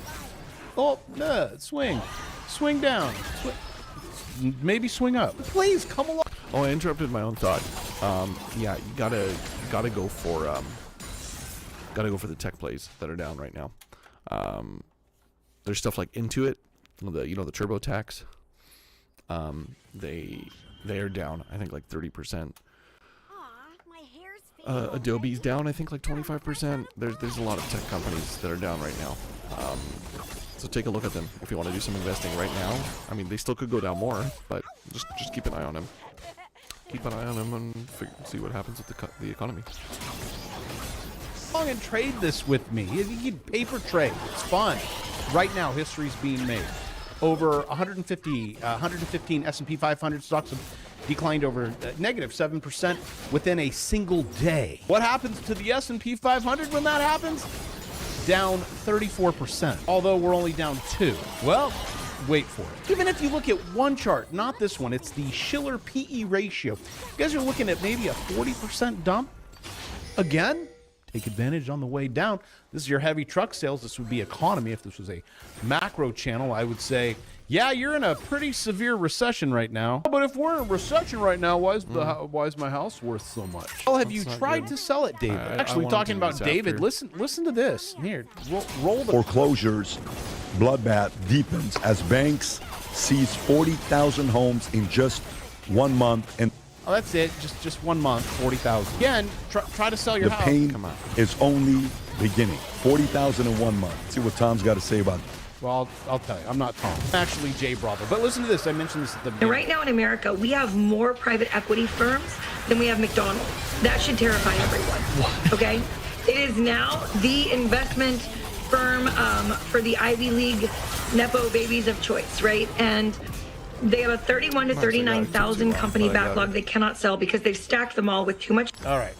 Oh, no, swing. Swing down. Maybe swing up. Please, come along. Oh, I interrupted my own thought. Yeah, you gotta go for the tech plays that are down right now. There's stuff like Intuit, the turbo tax. They They are down, I think, like 30%. Aw, my hair's fading Adobe's down, I think, like 25%. There's a lot of tech companies that are down right now. So take a look at them if you want to do some investing right now. I mean, they still could go down more, but just keep an eye on them. Keep an eye on them and see what happens with the economy. Come along and trade this with me. You can paper trade. It's fun. Right now, history's being made. Over 115 S&P 500 stocks have declined over negative 7% within a single day. What happens to the S&P 500 when that happens? Down 34%, although we're only down 2. Well, wait for it. Even if you look at one chart, not this one, it's the Schiller PE ratio. You guys are looking at maybe a 40% dump. Again, take advantage on the way down. This is your heavy truck sales. This would be economy. If this was a macro channel, I would say, yeah, you're in a pretty severe recession right now. But if we're in a recession right now, why is my house worth so much? Well, have you tried to sell it, David? Actually, talking about David, listen to this. Here, roll the Foreclosures bloodbath deepens as banks seize 40,000 homes in just 1 month. And oh, that's it. Just 1 month, 40,000. Again, try to sell your the house. pain is only beginning. 40,000 in 1 month. See what Tom's got to say about it. Well, I'll tell you. I'm not Tom. I'm actually Jay Bravo. But listen to this. I mentioned this at the beginning. Right now in America, we have more private equity firms than we have McDonald's. That should terrify everyone. What? Okay? It is now the investment firm for the Ivy League Nepo babies of choice, right? And they have a 31 to 39,000 company backlog they cannot sell because they've stacked them all with too much. All right.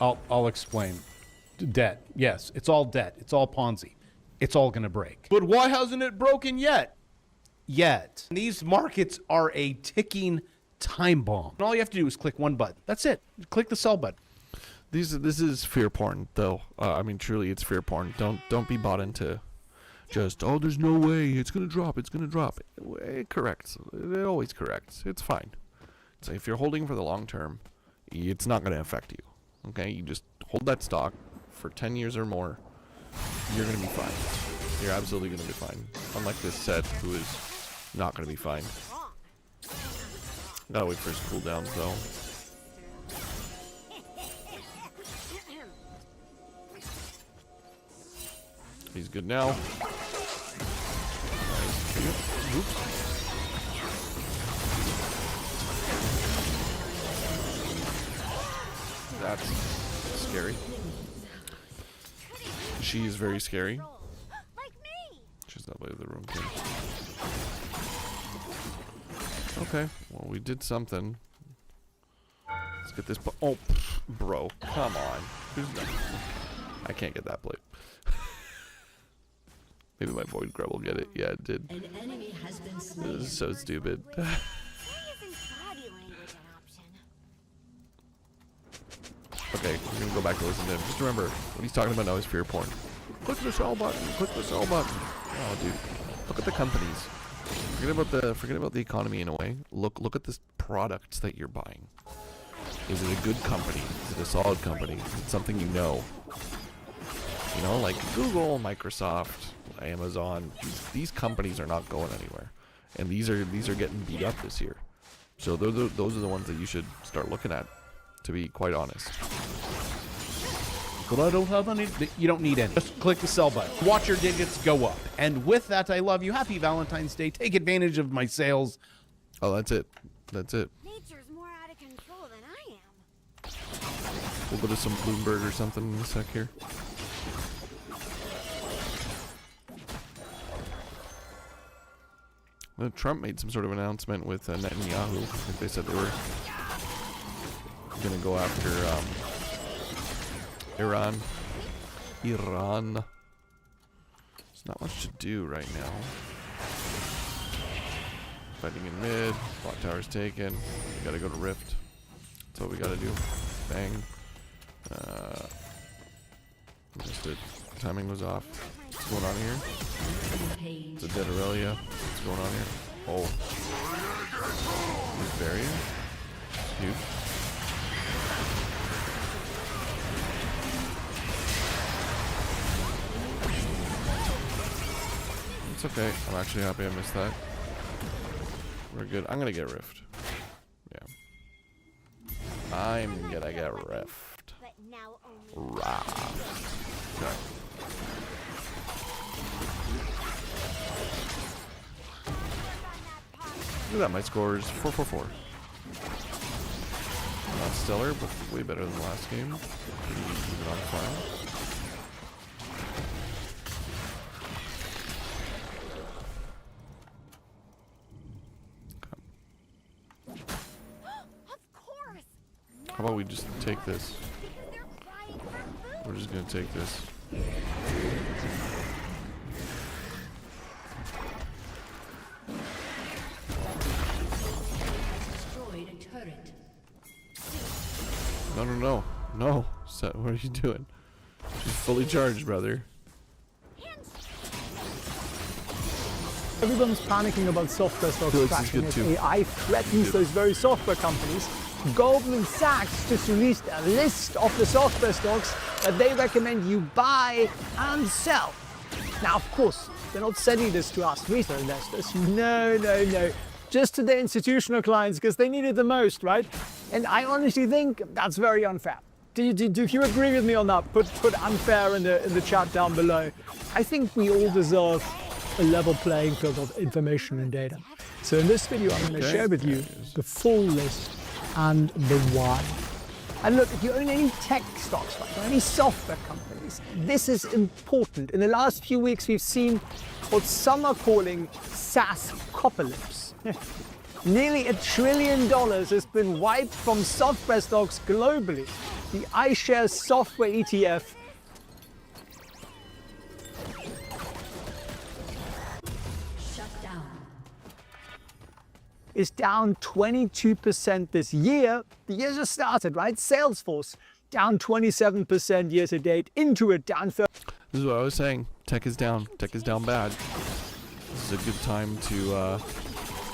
I'll explain. Debt. Yes, it's all debt. It's all Ponzi. It's all going to break. But why hasn't it broken yet? These markets are a ticking time bomb. And all you have to do is click one button. That's it. Click the sell button. This is fear porn, though. I mean, truly, it's fear porn. Don't be bought into just, oh, there's no way it's gonna drop. It's gonna drop. It corrects. It always corrects. It's fine. So if you're holding for the long term, it's not gonna affect you. Okay, you just hold that stock for 10 years or more. You're gonna be fine. You're absolutely gonna be fine. Unlike this set, who is not gonna be fine. Gotta wait for his cooldowns, though. He's good now. Oops. That's scary. She is very scary. She's that way of the room too. Okay, well, we did something. Let's get this. Oh, bro, come on. Who's that? I can't get that plate. Maybe my void grub will get it. Yeah, it did. An enemy has been This slain. is so stupid. Okay, we're gonna go back to listen to him. Just remember, what he's talking about now is fear porn. Click the sell button. Click the sell button. Oh, dude, look at the companies. Forget about the economy in a way. Look at the products that you're buying. Is it a good company? Is it a solid company? Is it something you know? You know, like Google, Microsoft, Amazon. These companies are not going anywhere, and these are getting beat up this year. So those are the ones that you should start looking at. To be quite honest. But I don't have any. You don't need any. Just click the sell button. Watch your digits go up. And with that, I love you. Happy Valentine's Day. Take advantage of my sales. Oh, that's it. That's it. Nature's more out of control than I am. We'll go to some Bloomberg or something in a sec here. Trump made some sort of announcement with Netanyahu. I think they said they were gonna go after Iran. There's not much to do right now. Fighting in mid. Clock tower's taken. We gotta go to Rift. That's what we gotta do. Bang. Missed it. Timing was off. What's going on here? It's a dead Aurelia. What's going on here? Oh. Huge barrier. Huge. It's okay. I'm actually happy I missed that. We're good. I'm gonna get Rift. I'm gonna get riffed. But now only Rah. Okay. Look at that, my score is 444. Not stellar, but way better than the last game. Pretty even on fire. How about we just take this? We're just gonna take this. Destroyed a turret. No, no, no. No. Set, what are you doing? She's fully charged, brother. Everyone's panicking about software stocks crashing as AI threatens those very software companies. Goldman Sachs just released a list of the software stocks that they recommend you buy and sell. Now, of course, they're not sending this to us retail investors. No, no, no. Just to their institutional clients because they need it the most, right? And I honestly think that's very unfair. Do you agree with me on that? Put unfair in the chat down below. I think we all deserve a level playing field of information and data. So in this video, I'm going to share with you the full list and the why. And look, if you own any tech stocks, right, or any software companies, this is important. In the last few weeks, we've seen what some are calling SaaS apocalypse. Nearly $1 trillion has been wiped from software stocks globally. The iShares software ETF is down 22% this year. The year just started, right? Salesforce down 27% year to date. Intuit down 30%. This is what I was saying. Tech is down. Tech is down bad. This is a good time to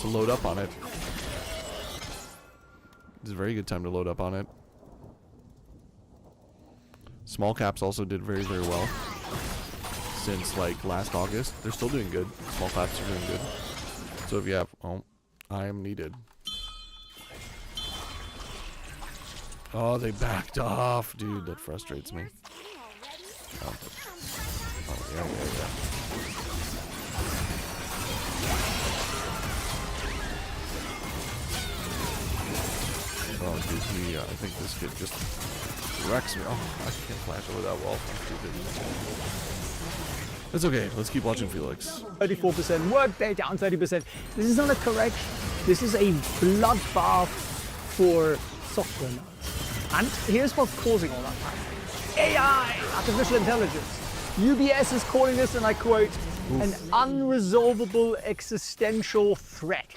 load up on it. It's a very good time to load up on it. Small caps also did very, very well since like last August. They're still doing good. Small caps are doing good. So if you have, I am needed. Oh, they backed off, dude. That frustrates me. Oh, yeah. Oh, dude, I think this kid just wrecks me. Oh, I can't flash over that wall. I'm stupid. It's okay. Let's keep watching Felix. 34%. Workday down 30%. This is not a correction. This is a bloodbath for software nerds. And here's what's causing all that panic. AI, artificial intelligence. UBS is calling this, and I quote, an unresolvable existential threat.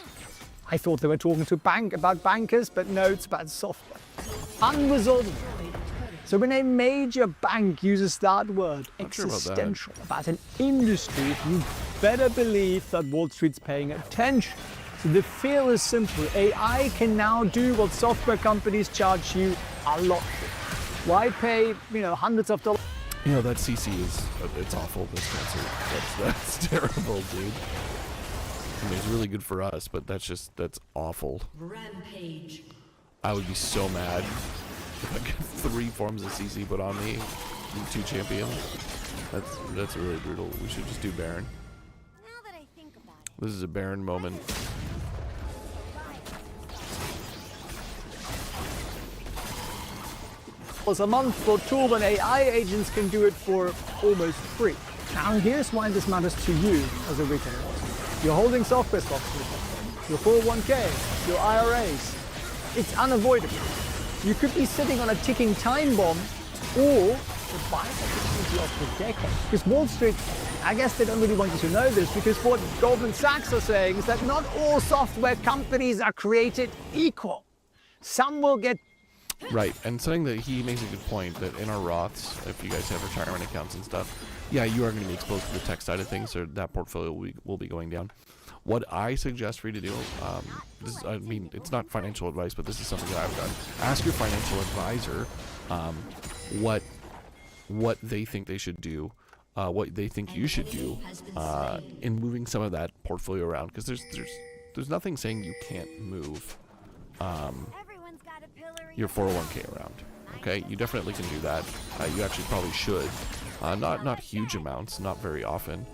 I thought they were talking to about bankers, but no, it's about software. Unresolvable. So when a major bank uses that word, existential, about an industry, you better believe that Wall Street's paying attention. So the fear is simple. AI can now do what software companies charge you a lot for. Why pay, hundreds of dollars? That CC it's awful, this concert. That's terrible, dude. I mean, it's really good for us, but that's awful. Rampage. I would be so mad if I get 3 forms of CC put on me, 2 champions. That's really brutal. We should just do Baron. Now that I think about it. This is a Baron moment. A month for a tool when AI agents can do it for almost free. Now here's why this matters to you as a retailer. You're holding software stocks, your 401k, your IRAs. It's unavoidable. You could be sitting on a ticking time bomb, or the buying opportunity of the decade. Because Wall Street, I guess they don't really want you to know this, because what Goldman Sachs are saying is that not all software companies are created equal. Some will get... Right, and something that he makes a good point, that in our Roths, if you guys have retirement accounts and stuff, yeah, you are going to be exposed to the tech side of things, so that portfolio will be going down. What I suggest for you to do, it's not financial advice, but this is something that I've done. Ask your financial advisor what they think they should do, what they think you should do in moving some of that portfolio around, because there's nothing saying you can't move. Everyone's got a pillory your 401k around. Okay, you definitely can do that. You actually probably should. Not huge amounts, not very often,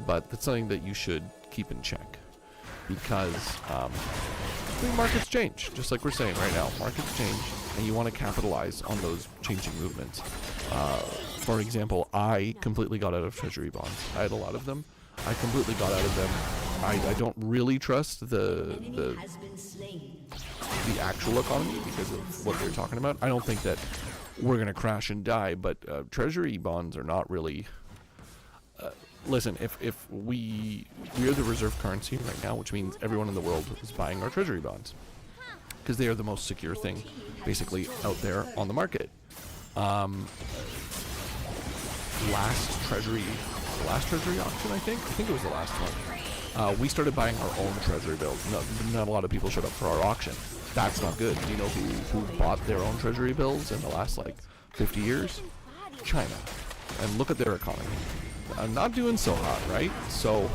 but that's something that you should keep in check, because markets change, just like we're saying right now. Markets change, and you want to capitalize on those changing movements. For example, I completely got out of treasury bonds. I had a lot of them. I completely got out of them. I don't really trust the actual economy because of what they're talking about. I don't think that we're going to crash and die, but treasury bonds are not really... listen, if we are the reserve currency right now, which means everyone in the world is buying our treasury bonds, because they are the most secure thing basically out there on the market. Last treasury auction, I think it was the last one, we started buying our own treasury bills. Not a lot of people showed up for our auction. That's not good. Do you know who bought their own treasury bills in the last 50 years? China. And look at their economy. Not doing so hot, right? So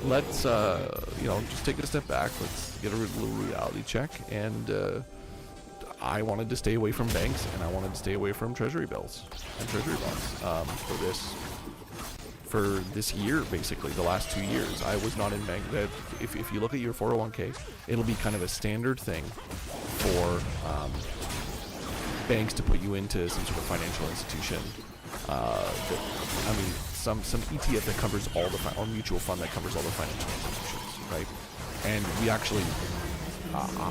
let's just take a step back. Let's get a little reality check. And I wanted to stay away from banks, and I wanted to stay away from treasury bills and treasury bonds for this year, basically the last 2 years. I was not in bank. That if you look at your 401k, it'll be kind of a standard thing for banks to put you into some sort of financial institution. Some ETF that covers all the or mutual fund that covers all the financial institutions, right? And we actually,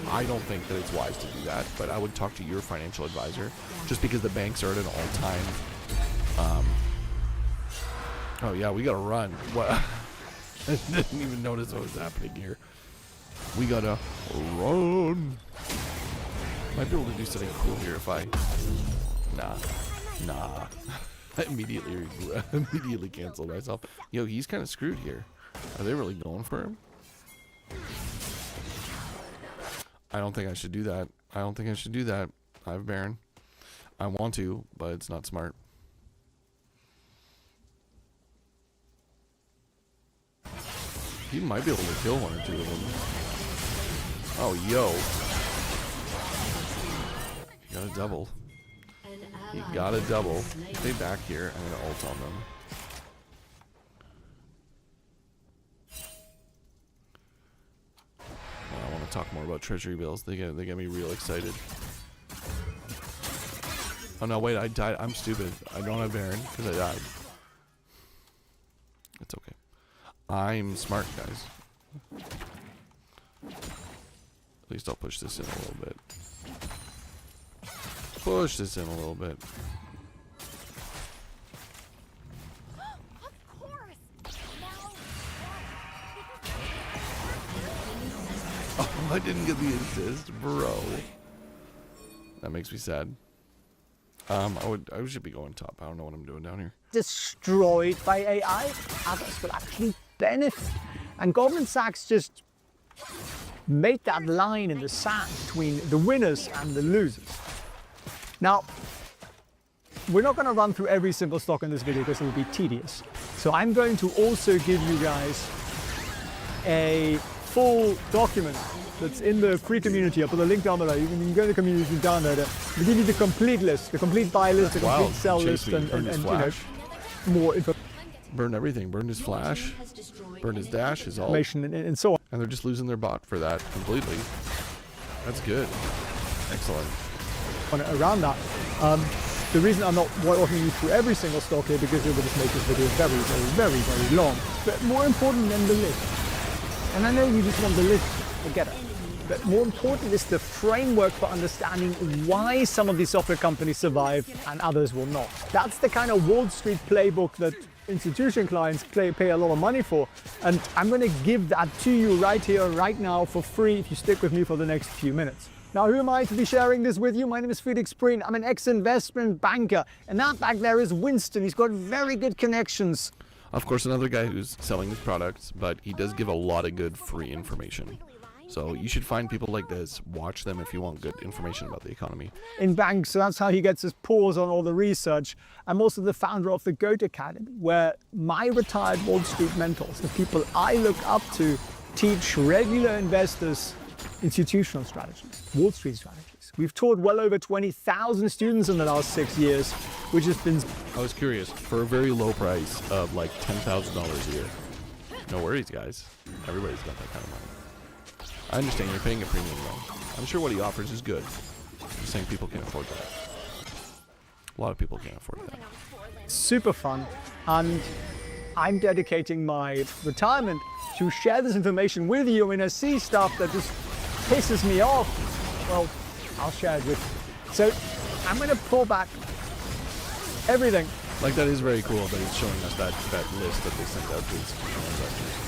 I don't think that it's wise to do that, but I would talk to your financial advisor, just because the banks are at an all-time. Oh yeah, we gotta run. What? I didn't even notice what was happening here. We gotta run. Might be able to do something cool here if I. Nah. I immediately canceled myself. Yo, he's kind of screwed here. Are they really going for him? I don't think I should do that. I have Baron. I want to, but it's not smart. He might be able to kill one or two of them. Oh, yo. You got a double. You got a double. Stay back here. I'm going to ult on them. I want to talk more about treasury bills. They get me real excited. Oh no, wait, I died. I'm stupid. I don't have Baron because I died. It's okay. I'm smart, guys. At least I'll push this in a little bit. Push this in a little bit. Oh, I didn't get the assist, bro. That makes me sad. I should be going top. I don't know what I'm doing down here. Destroyed by AI, others will actually benefit. And Goldman Sachs just made that line in the sand between the winners and the losers. Now, we're not going to run through every single stock in this video because it would be tedious. So I'm going to also give you guys a full document that's in the free community. I'll put a link down below. You can go to the community and download it. We give you the complete list, the complete buy list, the complete sell list, and more info. Burned everything. Burned his flash. Burned his dash. His ult. Information and so on. And they're just losing their bot for that completely. That's good. Excellent. Around that, the reason I'm not walking you through every single stock here because it would just make this video very long. But more important than the list, and I know you just want the list, forget it. But more important is the framework for understanding why some of these software companies survive and others will not. That's the kind of Wall Street playbook that institution clients pay a lot of money for, and I'm going to give that to you right here, right now, for free if you stick with me for the next few minutes. Now, who am I to be sharing this with you? My name is Felix Breen. I'm an ex-investment banker. And that back there is Winston. He's got very good connections. Of course, another guy who's selling his products, but he does give a lot of good free information. So you should find people like this, watch them if you want good information about the economy. In banks, so that's how he gets his paws on all the research. I'm also the founder of the GOAT Academy, where my retired Wall Street mentors, the people I look up to, teach regular investors institutional strategies, Wall Street strategies. companies. We've taught well over 20,000 students in the last 6 years, which has been... I was curious, for a very low price of like $10,000 a year. No worries, guys. Everybody's got that kind of money. I understand you're paying a premium though. I'm sure what he offers is good. I'm saying people can't afford that. A lot of people can't afford that. Super fun, and I'm dedicating my retirement to share this information with you. When I see stuff that just pisses me off, well, I'll share it with you. So I'm going to pull back everything. Like, that is very cool that he's showing us that list that they sent out to institutional investors.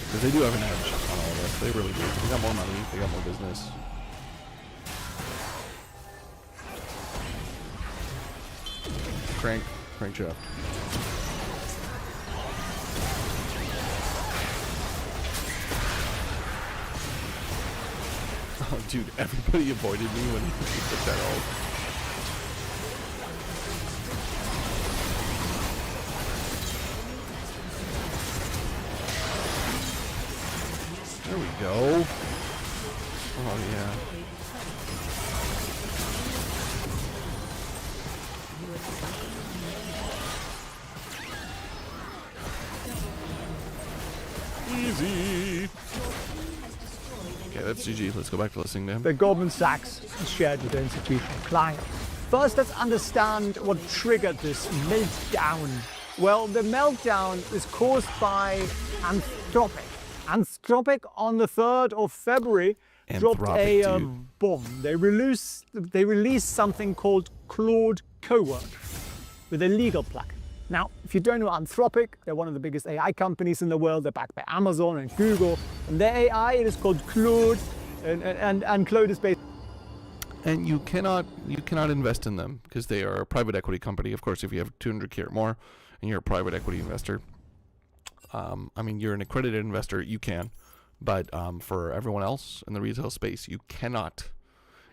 Because they do have an edge on all of this. They really do. They got more money. They got more business. Crankshaft. Oh, dude, everybody avoided me when he took that ult. There we go. Oh, yeah. Easy. Okay, that's GG. Let's go back to listening to him. The Goldman Sachs is shared with the institutional client. First, let's understand what triggered this meltdown. Well, the meltdown is caused by Anthropic. Anthropic on the 3rd of February dropped a bomb. They released something called Claude Coward with a legal plug. Now, if you don't know Anthropic, they're one of the biggest AI companies in the world. They're backed by Amazon and Google. And their AI, it is called Claude, and Claude is based. And you cannot invest in them because they are a private equity company. Of course, if you have 200K or more and you're a private equity investor, I mean, you're an accredited investor, you can. But for everyone else in the retail space, you cannot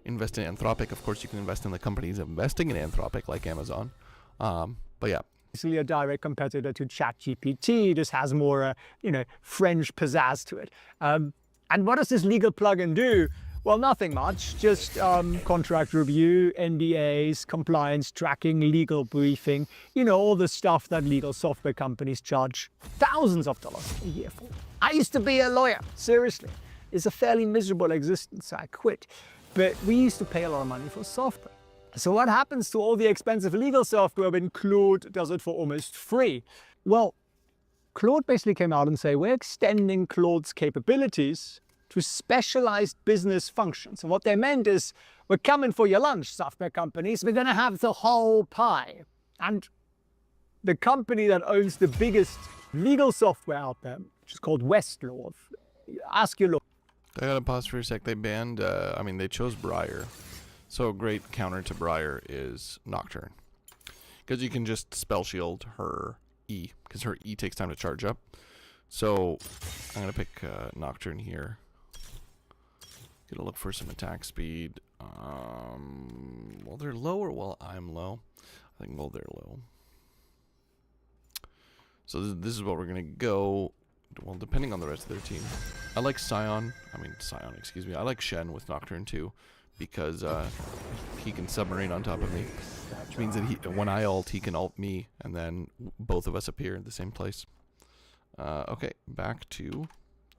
invest in Anthropic. Of course, you can invest in the companies investing in Anthropic, like Amazon. But yeah. Basically a direct competitor to ChatGPT. This has more, French pizzazz to it. And what does this legal plugin do? Well, nothing much. Just contract review, NDAs, compliance tracking, legal briefing. All the stuff that legal software companies charge thousands of dollars a year for. I used to be a lawyer. Seriously, it's a fairly miserable existence. So I quit. But we used to pay a lot of money for software. So what happens to all the expensive legal software when Claude does it for almost free? Well, Claude basically came out and said, we're extending Claude's capabilities to specialized business functions. And what they meant is, we're coming for your lunch, software companies. We're going to have the whole pie. And the company that owns the biggest legal software out there, which is called Westlaw, ask your lawyer. I gotta pause for a sec. They banned, they chose Briar. So a great counter to Briar is Nocturne. Because you can just spell shield her E, because her E takes time to charge up. So I'm going to pick Nocturne here. Gonna look for some attack speed. Well, they're low or well, I'm low. I think, well, they're low. So this is what we're going to go. Well, depending on the rest of their team. I like Scion, excuse me. I like Shen with Nocturne too. Because he can submarine on top of me, which means that when I ult, he can ult me, and then both of us appear in the same place. Okay, back to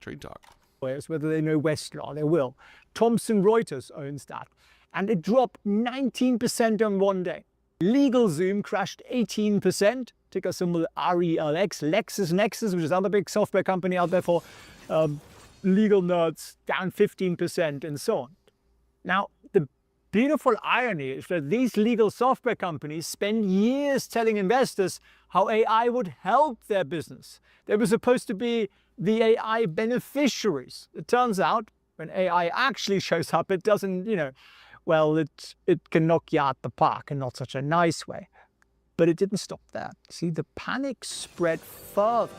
Trade Talk. Whether they know Westlaw, they will. Thomson Reuters owns that, and it dropped 19% on one day. LegalZoom crashed 18%. Ticker symbol RELX. LexisNexis, which is another big software company out there for legal nerds, down 15%, and so on. Now, the beautiful irony is that these legal software companies spend years telling investors how AI would help their business. They were supposed to be the AI beneficiaries. It turns out, when AI actually shows up, it doesn't, it can knock you out the park in not such a nice way. But it didn't stop there. See, the panic spread further.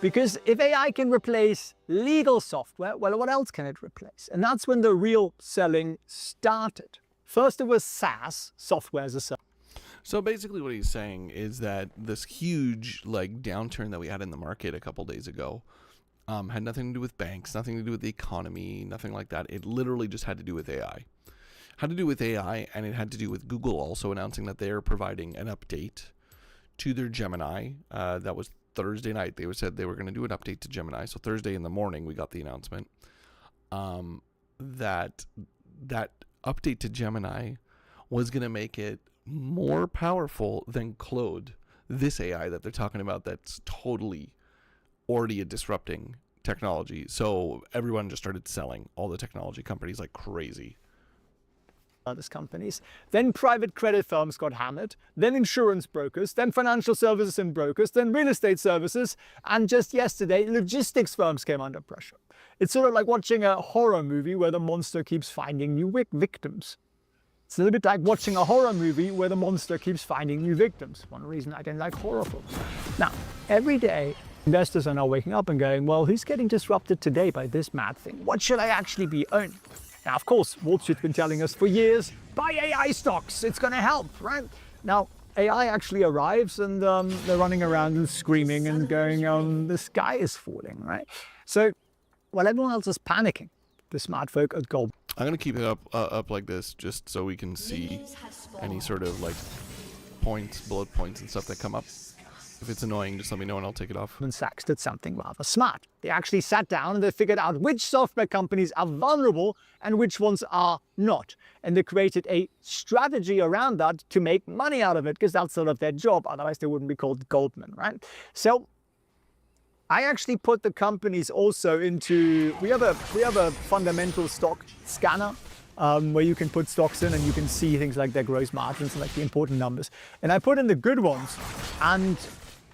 Because if AI can replace legal software, well, what else can it replace? And that's when the real selling started. First, it was SaaS, software as a service. So basically what he's saying is that this huge downturn that we had in the market a couple days ago had nothing to do with banks, nothing to do with the economy, nothing like that. It literally just had to do with AI. had to do with AI, and it had to do with Google also announcing that they are providing an update to their Gemini. That was Thursday night. They said they were going to do an update to Gemini. So Thursday in the morning, we got the announcement that update to Gemini was going to make it more powerful than Claude, this AI that they're talking about that's totally already a disrupting technology. So everyone just started selling, all the technology companies, like crazy. Other companies, then private credit firms got hammered, then insurance brokers, then financial services and brokers, then real estate services, and just yesterday, logistics firms came under pressure. It's sort of like watching a horror movie where the monster keeps finding new victims. It's a little bit like watching a horror movie where the monster keeps finding new victims. One reason I don't like horror films. Now, every day, investors are now waking up and going, well, who's getting disrupted today by this mad thing? What should I actually be owning? Now, of course, Wall Street's been telling us for years, buy AI stocks, it's going to help, right? Now, AI actually arrives and they're running around and screaming and going, the sky is falling, right? So, while everyone else is panicking, the smart folk at Gold. I'm going to keep it up like this just so we can see any sort of like points, bullet points and stuff that come up. If it's annoying, just let me know and I'll take it off. Goldman Sachs did something rather smart. They actually sat down and they figured out which software companies are vulnerable and which ones are not. And they created a strategy around that to make money out of it, because that's sort of their job. Otherwise, they wouldn't be called Goldman, right? So I actually put the companies also into, we have a fundamental stock scanner where you can put stocks in and you can see things like their gross margins and like the important numbers. And I put in the good ones, and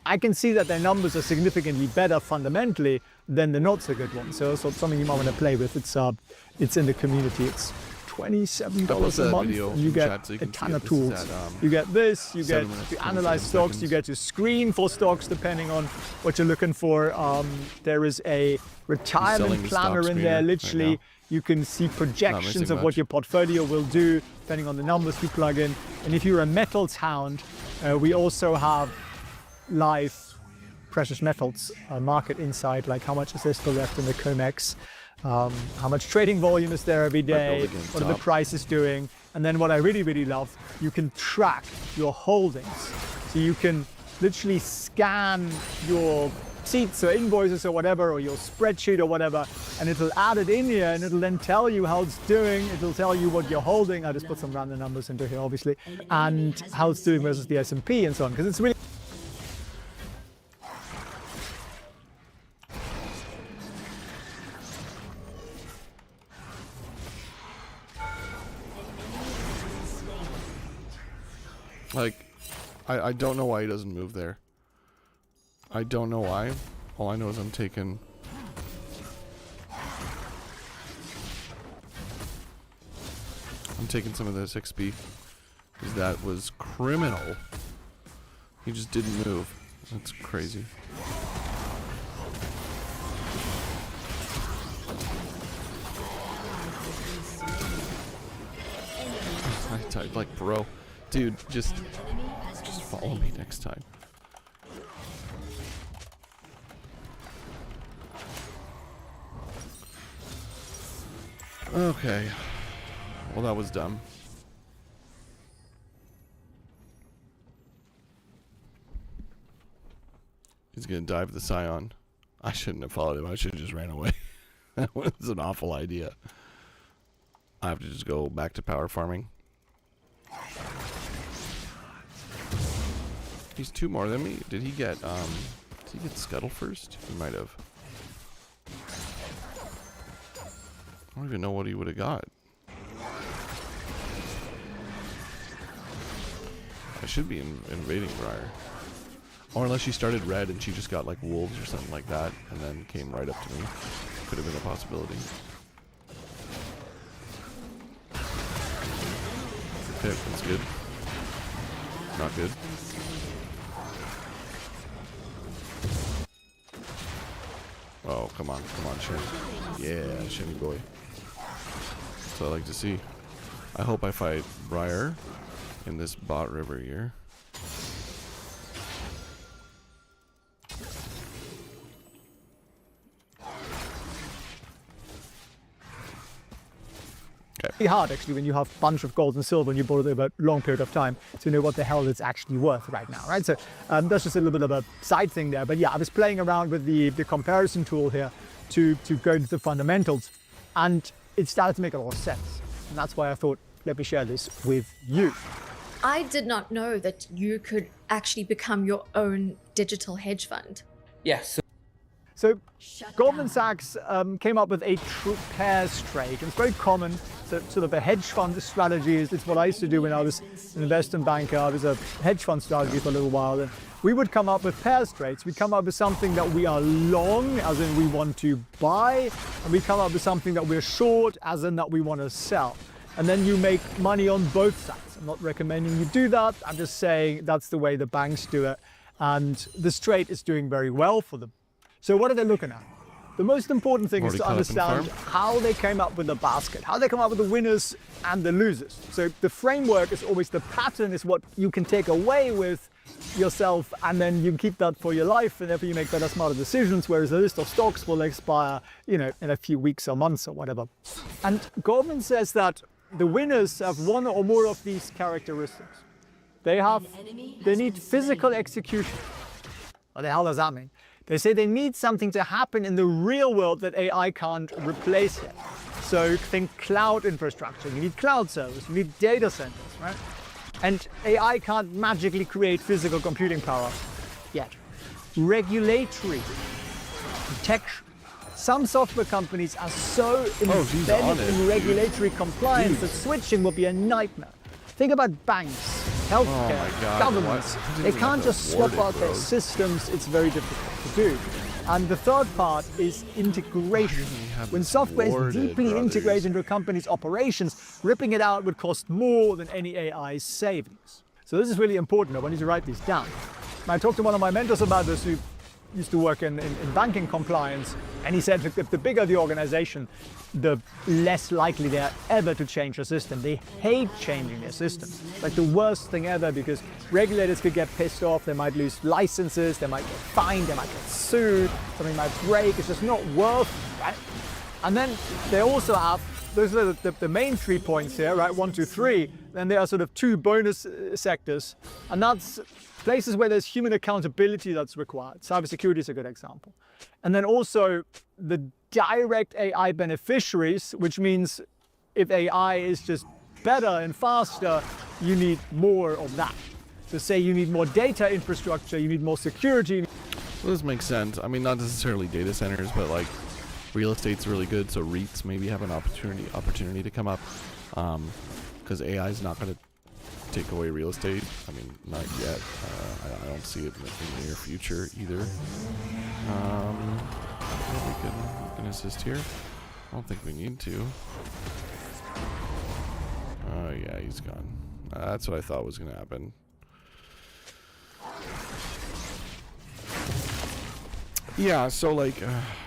I can see that their numbers are significantly better fundamentally than the not so good ones. So it's something you might want to play with. It's in the community. It's $27 a month. You get a ton of tools. You get this, you get to analyze stocks, you get to screen for stocks depending on what you're looking for. There is a retirement planner in there, literally. Right, you can see projections of what your portfolio will do depending on the numbers you plug in. And if you're a metals hound, we also have live precious metals market insight, like how much is there still left in the COMEX, how much trading volume is there every day, what are the prices doing. And then what I really, really love, you can track your holdings. So you can literally scan your receipts or invoices or whatever, or your spreadsheet or whatever, and it'll add it in here and it'll then tell you how it's doing. It'll tell you what you're holding. I just put some random numbers into here, obviously, and how it's doing versus the S&P and so on, because it's really like, I don't know why he doesn't move there. I don't know why. All I know is I'm taking some of this XP, because that was criminal. He just didn't move. That's crazy. I typed like, bro, dude, just follow me next time. Okay. Well, that was dumb. He's gonna dive the Scion. I shouldn't have followed him. I should have just ran away. That was an awful idea. I have to just go back to power farming. He's 2 more than me. Did he get Scuttle first? He might have. I don't even know what he would have got. I should be invading Briar. Or unless she started red and she just got like wolves or something like that and then came right up to me. Could have been a possibility. Okay, that's good. Not good. Oh, come on, Shen. Yeah, Shenny boy. That's what I like to see. I hope I fight Briar in this bot river here. It's hard actually when you have a bunch of gold and silver and you bought it over a long period of time to know what the hell it's actually worth right now, right? So that's just a little bit of a side thing there. But yeah, I was playing around with the comparison tool here to go into the fundamentals, and it started to make a lot of sense. And that's why I thought, let me share this with you. I did not know that you could actually become your own digital hedge fund. Yes. So Goldman Sachs came up with a pairs trade. It's very common. So sort of a hedge fund strategy it's what I used to do when I was an investment banker. I was a hedge fund strategy for a little while. And we would come up with pairs trades. We come up with something that we are long, as in we want to buy, and we come up with something that we're short, as in that we want to sell. And then you make money on both sides. I'm not recommending you do that. I'm just saying that's the way the banks do it. And this trade is doing very well for them. So what are they looking at? The most important thing is to understand how they came up with the basket, how they come up with the winners and the losers. So the framework is always the pattern is what you can take away with yourself, and then you can keep that for your life, and therefore you make better, smarter decisions, whereas the list of stocks will expire, in a few weeks or months or whatever. And Goldman says that the winners have one or more of these characteristics. They need physical execution. What the hell does that mean? They say they need something to happen in the real world that AI can't replace yet. So think cloud infrastructure, you need cloud servers, you need data centers, right? And AI can't magically create physical computing power yet. Regulatory protection. Some software companies are so embedded in regulatory compliance that switching will be a nightmare. Think about banks, healthcare, governments. They can't just swap out their systems. It's very difficult to do. And the third part is integration. When software is deeply integrated into a company's operations, ripping it out would cost more than any AI savings. So this is really important. I need to write these down. And I talked to one of my mentors about this who used to work in banking compliance, and he said if the bigger the organization, the less likely they are ever to change a system. They hate changing their system. Like the worst thing ever, because regulators could get pissed off, they might lose licenses, they might get fined, they might get sued, something might break, it's just not worth it, right? And then they also have, those are the main 3 points here, right? 1, 2, 3. Then there are sort of 2 bonus sectors, and that's places where there's human accountability that's required. Cybersecurity is a good example. And then also the direct AI beneficiaries, which means if AI is just better and faster, you need more of that. So say you need more data infrastructure, you need more security. Well, this makes sense. I mean, not necessarily data centers, but like real estate's really good, so REITs maybe have an opportunity to come up, because AI is not going to take away real estate. I mean, not yet. I don't see it in the near future either. We can assist here. I don't think we need to. Oh yeah, he's gone. That's what I thought was going to happen. Yeah, so like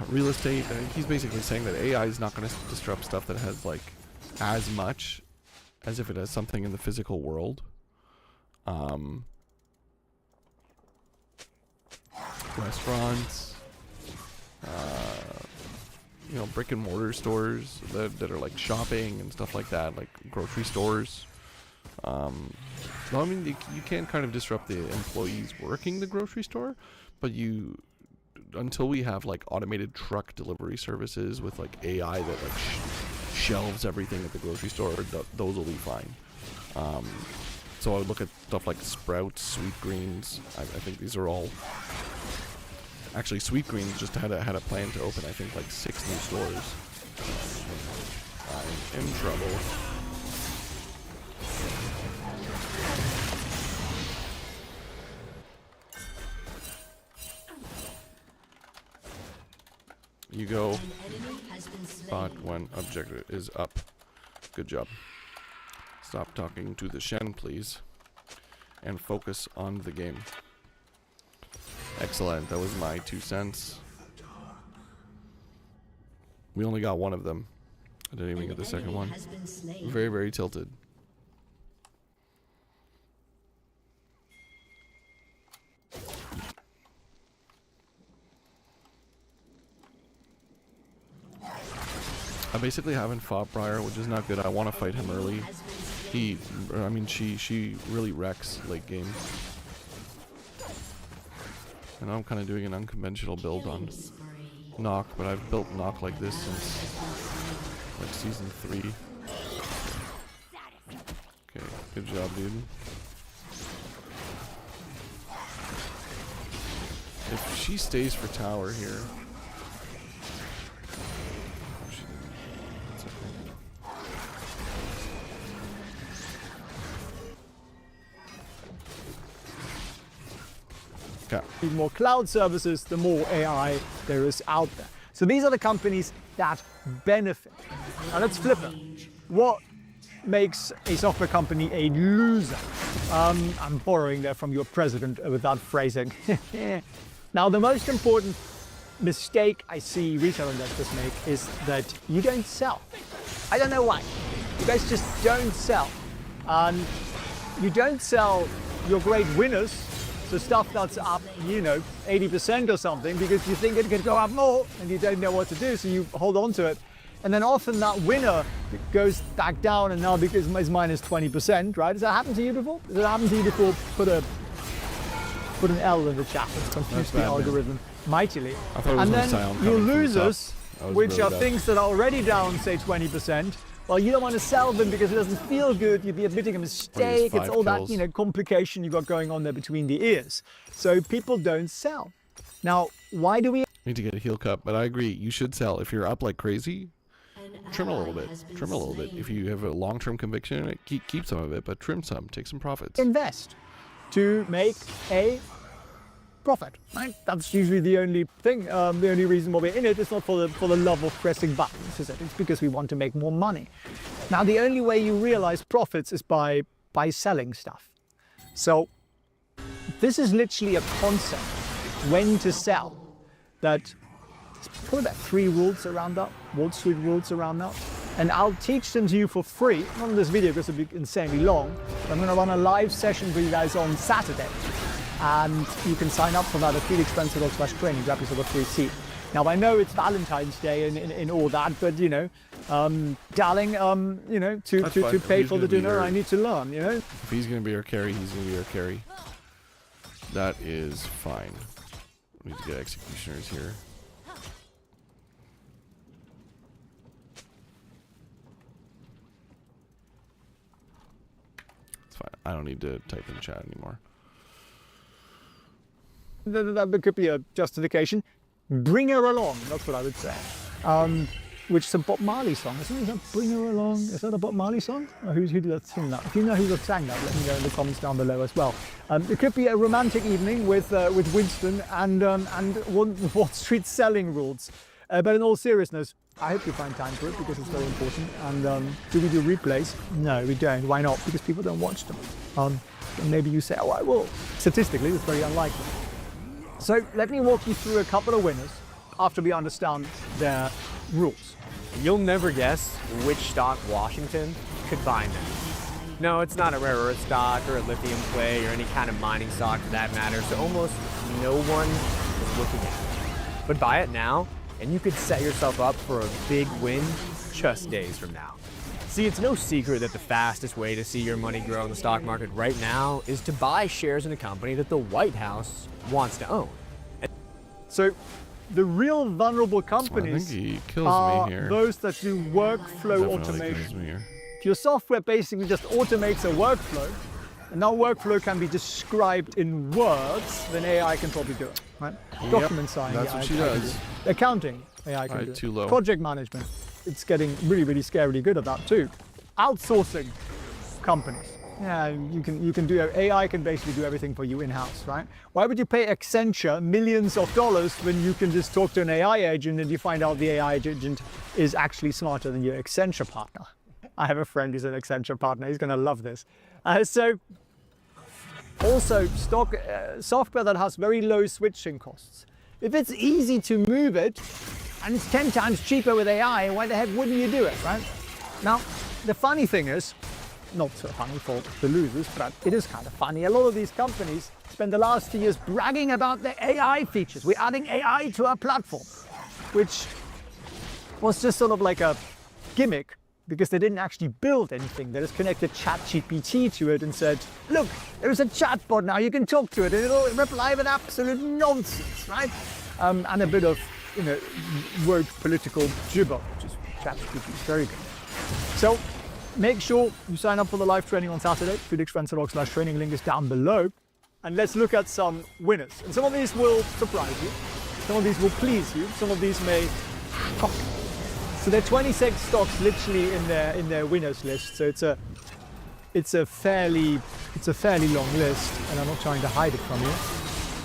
real estate, he's basically saying that AI is not going to disrupt stuff that has like as much as if it has something in the physical world. Restaurants, brick and mortar stores that are like shopping and stuff like that, like grocery stores. I mean, you can kind of disrupt the employees working the grocery store, but until we have like automated truck delivery services with like AI that like shelves everything at the grocery store, those will be fine. So I would look at stuff like Sprouts, Sweetgreens. I think these are all. Actually, Sweetgreens just had a plan to open, I think, like 6 new stores. I'm in trouble. You go back when objective is up. Good job. Stop talking to the Shen, please. And focus on the game. Excellent. That was my 2 cents. We only got one of them. I didn't even get the second one. Very, very tilted. I basically haven't fought Briar, which is not good. I want to fight him early. She really wrecks late game. And I'm kind of doing an unconventional build on Nock, but I've built Nock like this since like season 3. Okay, good job, dude. If she stays for tower here. Oh, she didn't. That's okay. Okay. The more cloud services, the more AI there is out there. So these are the companies that benefit. Now let's flip it. What makes a software company a loser? I'm borrowing there from your president with that phrasing. Now, the most important mistake I see retail investors make is that you don't sell. I don't know why. You guys just don't sell. And you don't sell your great winners, so stuff that's up, 80% or something, because you think it could go up more and you don't know what to do, so you hold on to it. And then often that winner goes back down and now because it's minus 20%, right? Has that happened to you before? Has it happened to you before? Put an L in the chat. It's confused the algorithm mightily. I thought it was and then then your losers, which really are bad. things that are already down, say 20%, well, you don't want to sell them because it doesn't feel good. You'd be admitting a mistake. It's all kills. that, complication you got going on there between the ears. So people don't sell. Now, why do we need to get a heel cut? But I agree, you should sell. If you're up like crazy, trim a little bit. Trim a little bit. If you have a long-term conviction in it, keep some of it, but trim some. Take some profits. invest to make a profit, right? That's usually the only thing, the only reason why we're in it. It's not for the love of pressing buttons, is it? It's because we want to make more money. Now, the only way you realize profits is by selling stuff. So this is literally a concept, when to sell, that there's probably about 3 rules around that, Wall Street rules around that. And I'll teach them to you for free, not in this video because it'll be insanely long, but I'm gonna run a live session for you guys on Saturday. And you can sign up for that at felixspencer.com/training, grab yourself a free seat. Now, I know it's Valentine's Day and all that, but darling, to pay for the dinner, I need to learn, If he's going to be our carry, he's going to be our carry. That is fine. We need to get executioners here. It's fine. I don't need to type in chat anymore. There could be a justification. Bring her along, that's what I would say. Which is a Bob Marley song, isn't it? Bring her along. Is that a Bob Marley song? Or who did that sing that? If you know who sang that, let me know in the comments down below as well. It could be a romantic evening with Winston and Wall Street selling rules. But in all seriousness, I hope you find time for it because it's very important. And do we do replays? No, we don't. Why not? Because people don't watch them. And maybe you say, oh, I will. Statistically, it's very unlikely. So let me walk you through a couple of winners after we understand their rules. You'll never guess which stock Washington could buy next. No, it's not a rare earth stock or a lithium play or any kind of mining stock for that matter, so almost no one is looking at it. But buy it now, and you could set yourself up for a big win just days from now. See, it's no secret that the fastest way to see your money grow in the stock market right now is to buy shares in a company that the White House wants to own. So the real vulnerable companies are those that do workflow automation. If your software basically just automates a workflow, and that workflow can be described in words, then AI can probably do it, right? Yep, Document signing, that's what she does. Accounting, AI can do it. Too low. Project management, it's getting really, really scarily good at that too. Outsourcing companies. Yeah, you can do, AI can basically do everything for you in-house, right? Why would you pay Accenture millions of dollars when you can just talk to an AI agent and you find out the AI agent is actually smarter than your Accenture partner? I have a friend who's an Accenture partner. He's going to love this. So also software that has very low switching costs. If it's easy to move it and it's 10 times cheaper with AI, why the heck wouldn't you do it, right? Now, the funny thing is, not so funny for the losers, but it is kind of funny. A lot of these companies spend the last 2 years bragging about their AI features. We're adding AI to our platform, which was just sort of like a gimmick because they didn't actually build anything. They just connected ChatGPT to it and said, look, there's a chatbot now, you can talk to it and it'll reply with absolute nonsense, right? And a bit of, woke political gibber, which is ChatGPT is very good. So make sure you sign up for the live training on Saturday. felixfrancelog.com/training, link is down below. And let's look at some winners. And some of these will surprise you. Some of these will please you. Some of these may shock you. So there are 26 stocks literally in their winners list. So it's a fairly long list, and I'm not trying to hide it from you.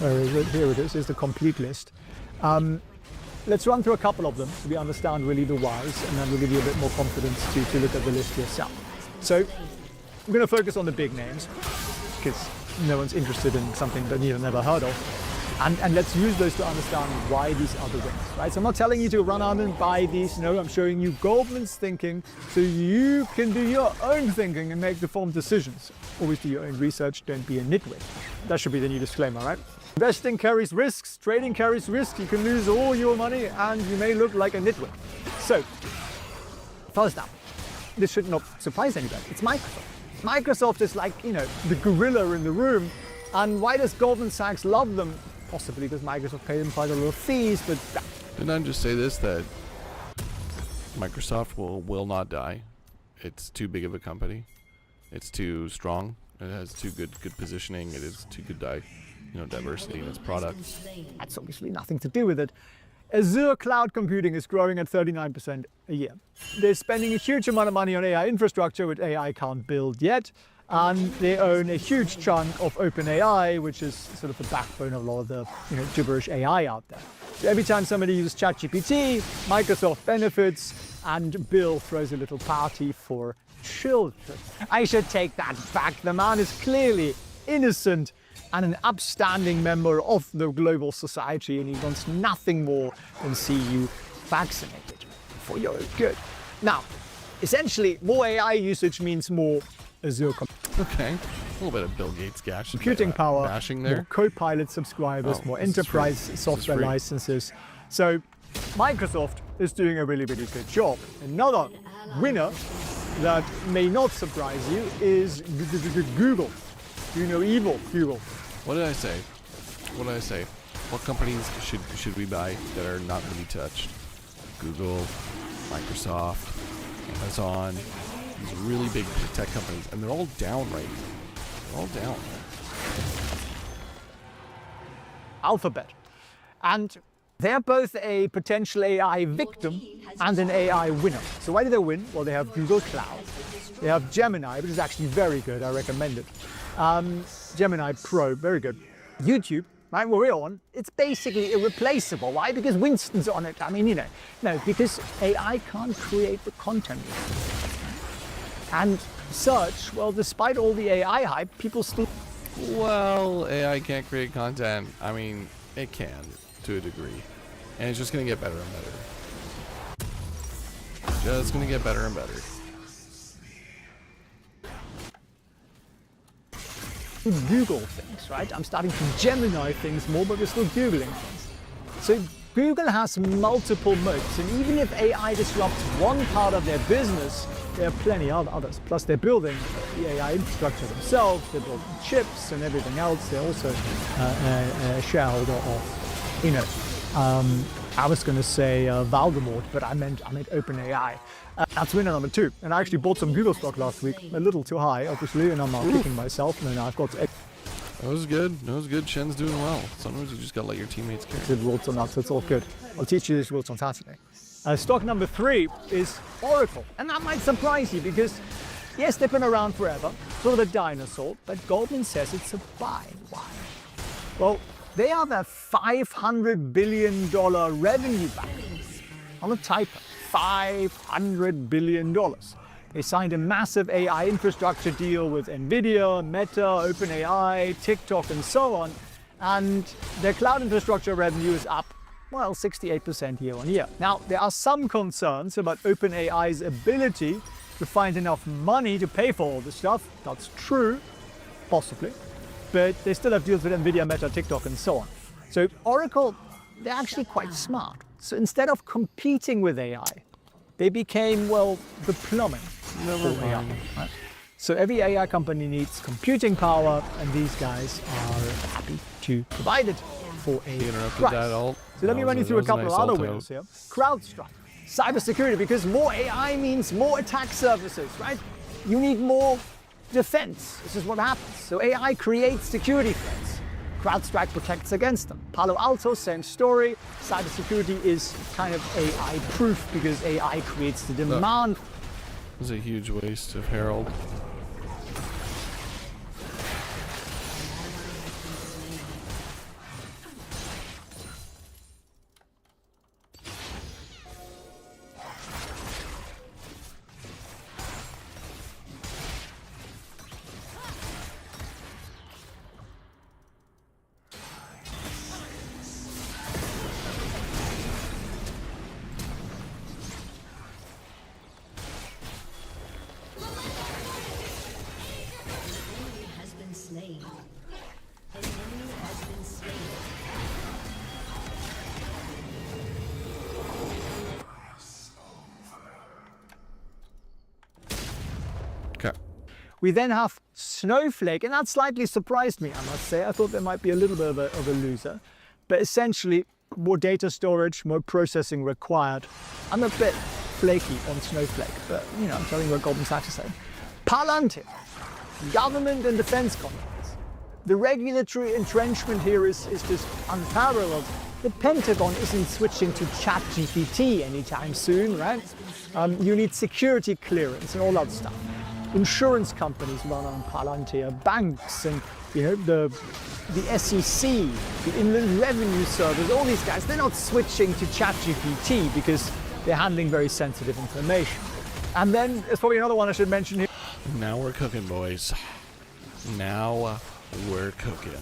Where is it? Here it is. Here's the complete list. Let's run through a couple of them so we understand really the whys, and then we'll give you a bit more confidence to look at the list yourself. So we're going to focus on the big names because no one's interested in something that you've never heard of. And let's use those to understand why these are the winners, right? So I'm not telling you to run out and buy these. No, I'm showing you Goldman's thinking so you can do your own thinking and make informed decisions. Always do your own research. Don't be a nitwit. That should be the new disclaimer, right? Investing carries risks. Trading carries risk. You can lose all your money and you may look like a nitwit. So, first up, this should not surprise anybody. It's Microsoft. Microsoft is like, the gorilla in the room. And why does Goldman Sachs love them? Possibly because Microsoft paid them quite a lot of fees, but... Didn't I just say this, that Microsoft will not die? It's too big of a company. It's too strong. It has too good positioning. It is too good diversity in its products. That's obviously nothing to do with it. Azure cloud computing is growing at 39% a year. They're spending a huge amount of money on AI infrastructure, which AI can't build yet. And they own a huge chunk of OpenAI, which is sort of the backbone of a lot of the gibberish AI out there. So every time somebody uses ChatGPT, Microsoft benefits, and Bill throws a little party for children. I should take that back. The man is clearly innocent and an upstanding member of the global society, and he wants nothing more than see you vaccinated for your good. Now, essentially, more AI usage means more Azure Okay, a little bit of Bill Gates computing power, bashing there. More Copilot subscribers, more enterprise software licenses. So Microsoft is doing a really, really good job. Another winner that may not surprise you is Google. Evil Google. What did I say? What companies should we buy that are not going to be touched? Google, Microsoft, Amazon. These really big tech companies, and they're all down right now. They're all down. Alphabet. And they're both a potential AI victim and an AI winner. So why do they win? Well, they have Google Cloud. They have Gemini, which is actually very good. I recommend it. Gemini Pro, very good. YouTube, right, where we're on, it's basically irreplaceable. Why? Because Winston's on it. I mean, no, because AI can't create the content. And search, well, despite all the AI hype, people still... Well, AI can't create content. I mean, it can, to a degree. And it's just going to get better and better. Just going to get better and better. Google things, right? I'm starting to Gemini things more, but we're still Googling things. So Google has multiple moats, and even if AI disrupts one part of their business, there are plenty of others. Plus, they're building the AI infrastructure themselves. They're building chips and everything else. They're also a shareholder of, I was going to say Voldemort, but I meant OpenAI. That's winner number 2. And I actually bought some Google stock last week, a little too high, obviously, and I'm not kicking myself. And now I've got to. That was good. That was good. Shen's doing well. Sometimes you just gotta let your teammates carry. Did rules on that, so it's all good. I'll teach you these rules on Saturday. Stock number 3 is Oracle. And that might surprise you because, yes, they've been around forever, sort of a dinosaur, but Goldman says it's a buy. Why? Well, they have a $500 billion revenue back on a typo. $500 billion. They signed a massive AI infrastructure deal with NVIDIA, Meta, OpenAI, TikTok, and so on. And their cloud infrastructure revenue is up, well, 68% year on year. Now, there are some concerns about OpenAI's ability to find enough money to pay for all this stuff. That's true, possibly. But they still have deals with NVIDIA, Meta, TikTok, and so on. So Oracle, they're actually quite smart. So instead of competing with AI, they became, well, the plumbing for AI. Right? So every AI company needs computing power, and these guys are happy to provide it for a price. So let me run you through a couple of other winners here. CrowdStrike, cybersecurity, because more AI means more attack surfaces, right? You need more defense. This is what happens. So AI creates security threats. CrowdStrike protects against them. Palo Alto, same story. Cybersecurity is kind of AI-proof because AI creates the demand. It was a huge waste of Herald. We then have Snowflake, and that slightly surprised me, I must say. I thought there might be a little bit of a loser. But essentially, more data storage, more processing required. I'm a bit flaky on Snowflake, but, you know, I'm telling you what Goldman Sachs is saying. Palantir, government and defense contracts. The regulatory entrenchment here is just unparalleled. The Pentagon isn't switching to ChatGPT anytime soon, right? You need security clearance and all that stuff. Insurance companies run on Palantir, banks, and you know the SEC, the Inland Revenue Service, all these guys, they're not switching to ChatGPT because they're handling very sensitive information. And then there's probably another one I should mention here. Now we're cooking, boys. Now we're cooking.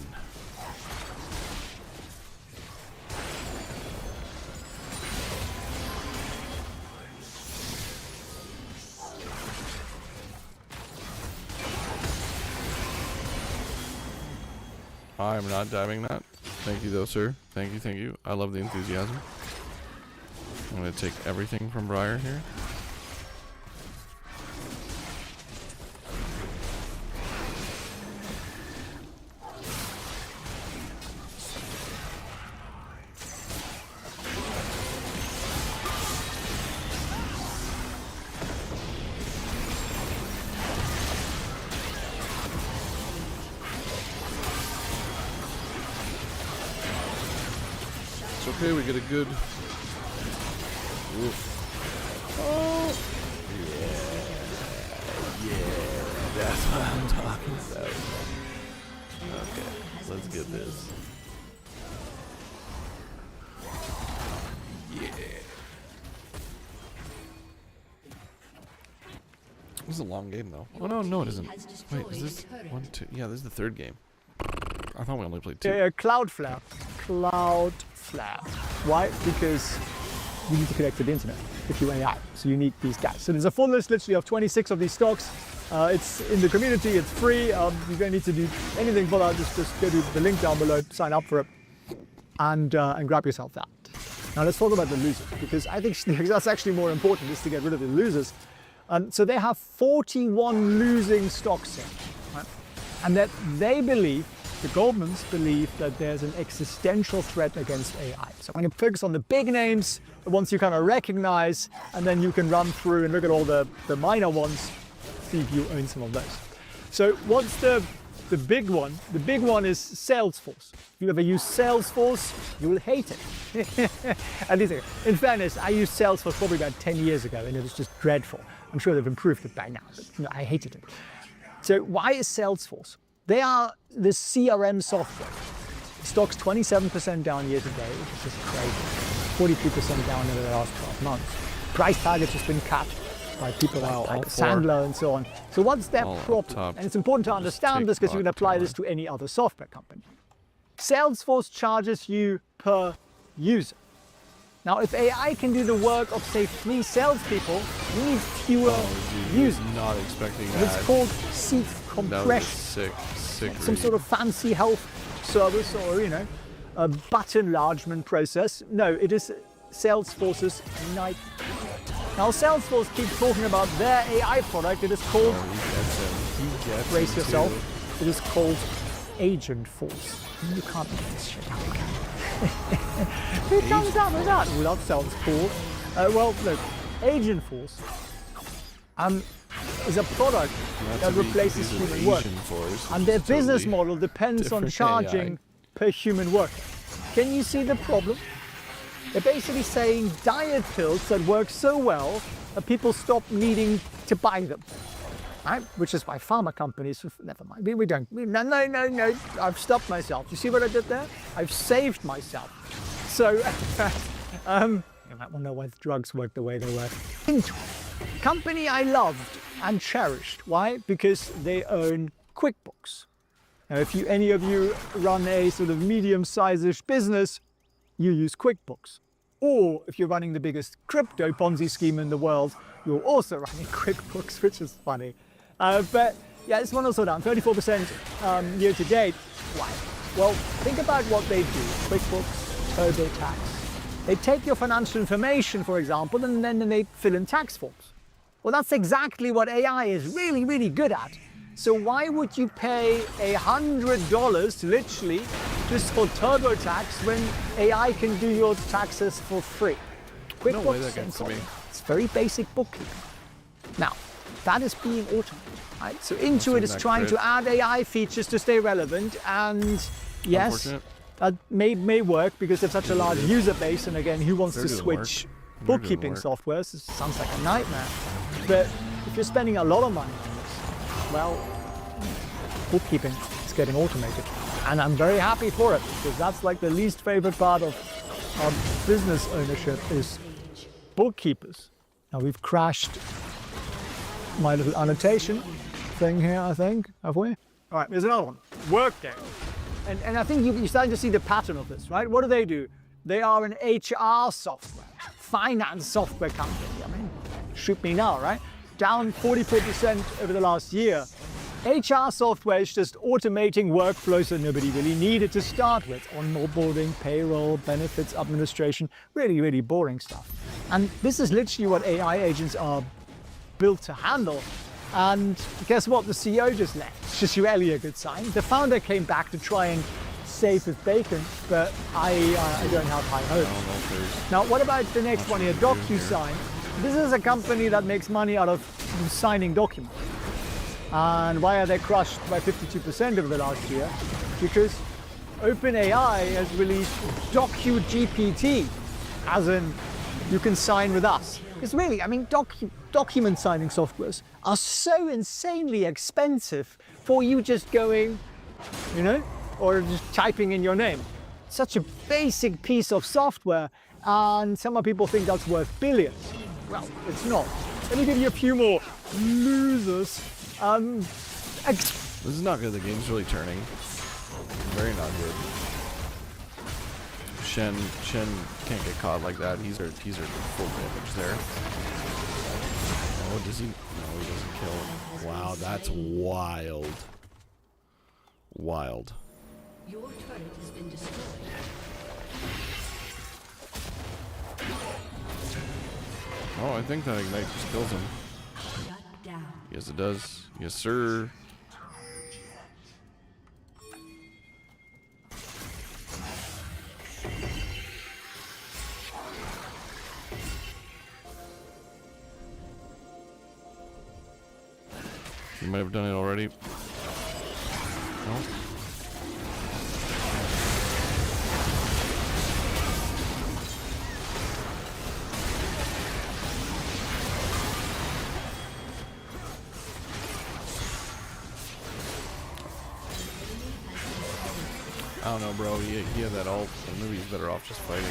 I'm not diving that. Thank you though, sir. Thank you, thank you. I love the enthusiasm. I'm gonna take everything from Briar here. Okay, we get a good. Oof. Oh, yeah, that's what I'm talking about. Okay, let's get this. Yeah. This is a long game, though. Oh no, it isn't. Wait, is this 1, 2? Yeah, this is the third game. I thought we only played 2. Yeah, Cloudflare. Cloudflare. Why? Because you need to connect to the internet if you're AI. So you need these guys. So there's a full list literally of 26 of these stocks. It's in the community, it's free. You don't need to do anything for that. Just go to the link down below, sign up for it, and grab yourself that. Now let's talk about the losers, because I think that's actually more important, is to get rid of the losers. So they have 41 losing stocks here, right? And that they believe, the Goldmans believe, that there's an existential threat against AI. So I'm going to focus on the big names, the ones you kind of recognize, and then you can run through and look at all the minor ones, see if you own some of those. So what's the big one? The big one is Salesforce. If you ever use Salesforce, you will hate it. At least, in fairness, I used Salesforce probably about 10 years ago, and it was just dreadful. I'm sure they've improved it by now, but I hated it. So why is Salesforce? They are the CRM software. Stock's 27% down year to date, which is just crazy. 42% down over the last 12 months. Price targets has been cut by people like Sandler and so on. So what's their problem? And it's important to understand this because you can apply this to any other software company. Salesforce charges you per user. Now, if AI can do the work of, say, 3 salespeople, you need fewer users. Not expecting that. It's called seat compression. Sick Some sort of fancy health service, or, you know, a butt enlargement process. No, it is Salesforce's night. Now, Salesforce keeps talking about their AI product. It is called, brace yourself, it is called Agent Force. You can't make this shit up, can you? Who comes up with that? Well, that sounds cool. Well, look, Agent Force is a product that replaces human work. And their business model depends on charging per human worker. Can you see the problem? They're basically saying diet pills that work so well that people stop needing to buy them. Right? Which is why pharma companies, never mind, we don't, no, I've stopped myself. You see what I did there? I've saved myself. So, you might want to know why the drugs work the way they work. Company I loved and cherished. Why? Because they own QuickBooks. Now, if any of you run a sort of medium-sized business, you use QuickBooks. Or if you're running the biggest crypto Ponzi scheme in the world, you're also running QuickBooks, which is funny. But yeah, this one also down 34% year to date. Why? Well, think about what they do. QuickBooks, TurboTax. They take your financial information, for example, and then they fill in tax forms. Well, that's exactly what AI is really, really good at. So why would you pay $100 literally just for TurboTax when AI can do your taxes for free? QuickBooks, no way that gets to me. It's very basic bookkeeping. Now, that is being automated, right? So Intuit is trying to add AI features to stay relevant, and yes, that may work because they have such a large user base, and again, who wants to switch bookkeeping softwares? It sounds like a nightmare. But if you're spending a lot of money on this, well, bookkeeping is getting automated. And I'm very happy for it, because that's like the least favorite part of business ownership is bookkeepers. Now we've crashed my little annotation thing here, I think, have we? All right, there's another one, Workday. And I think you're starting to see the pattern of this, right? What do? They are an HR software, finance software company. I mean, shoot me now, right? Down 44% over the last year. HR software is just automating workflows that nobody really needed to start with. Onboarding, payroll, benefits, administration, really, really boring stuff. And this is literally what AI agents are built to handle. And guess what? The CEO just left. It's just really a good sign. The founder came back to try and save his bacon, but I don't have high hopes. Now, what about the next one here, DocuSign? This is a company that makes money out of signing documents. And why are they crushed by 52% over the last year? Because OpenAI has released DocuGPT, as in you can sign with us. Because really, I mean, document signing softwares are so insanely expensive for you just going, you know, or just typing in your name. Such a basic piece of software, and some people think that's worth billions. Well, it's not. Let me give you a few more losers. This is not good. The game's really turning. Very not good. Shen can't get caught like that. He's our full damage there. Oh, does he? No, he doesn't kill him. Wow, that's wild. Wild. Your turret has been destroyed. Oh, I think that ignite just kills him. Shut down. Yes, it does. Yes, sir. You might have done it already. No. I don't know, bro. He had that ult, and maybe he's better off just fighting.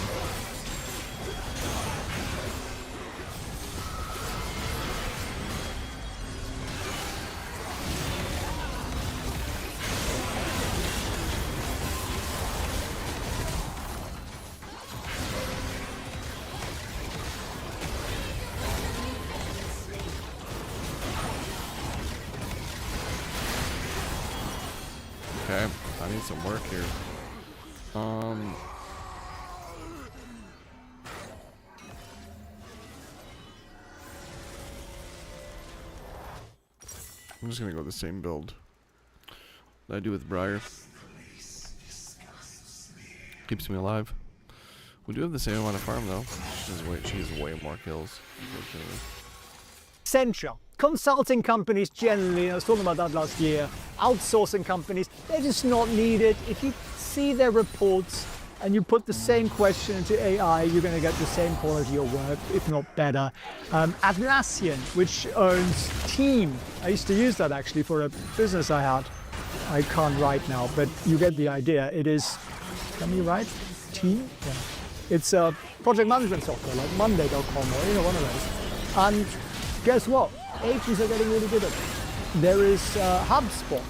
Okay, I need some work here. I'm just gonna go with the same build that I do with Briar. Keeps me alive. We do have the same amount of farm though. She has way more kills, unfortunately. Essential. Consulting companies generally, I was talking about that last year, outsourcing companies, they're just not needed. If you see their reports and you put the same question into AI, you're going to get the same quality of work, if not better. Atlassian, which owns Team. I used to use that actually for a business I had. I can't write now, but you get the idea. It is, can you write? Team? Yeah. It's a project management software like Monday.com or one of those. And guess what? Agents are getting really good at it. There is HubSpot,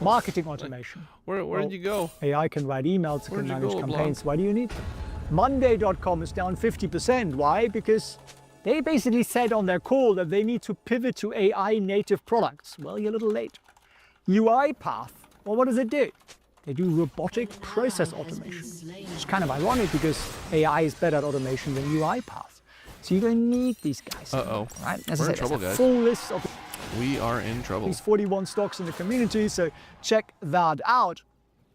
marketing automation. Where did you go? AI can write emails, can manage campaigns. Why do you need them? Monday.com is down 50%. Why? Because they basically said on their call that they need to pivot to AI native products. Well, you're a little late. UiPath, well, what does it do? They do robotic process automation. It's kind of ironic because AI is better at automation than UiPath. So you're going to need these guys. Uh-oh. Right? As We're in trouble, guys. Full list of we are in trouble. These 41 stocks in the community, so check that out.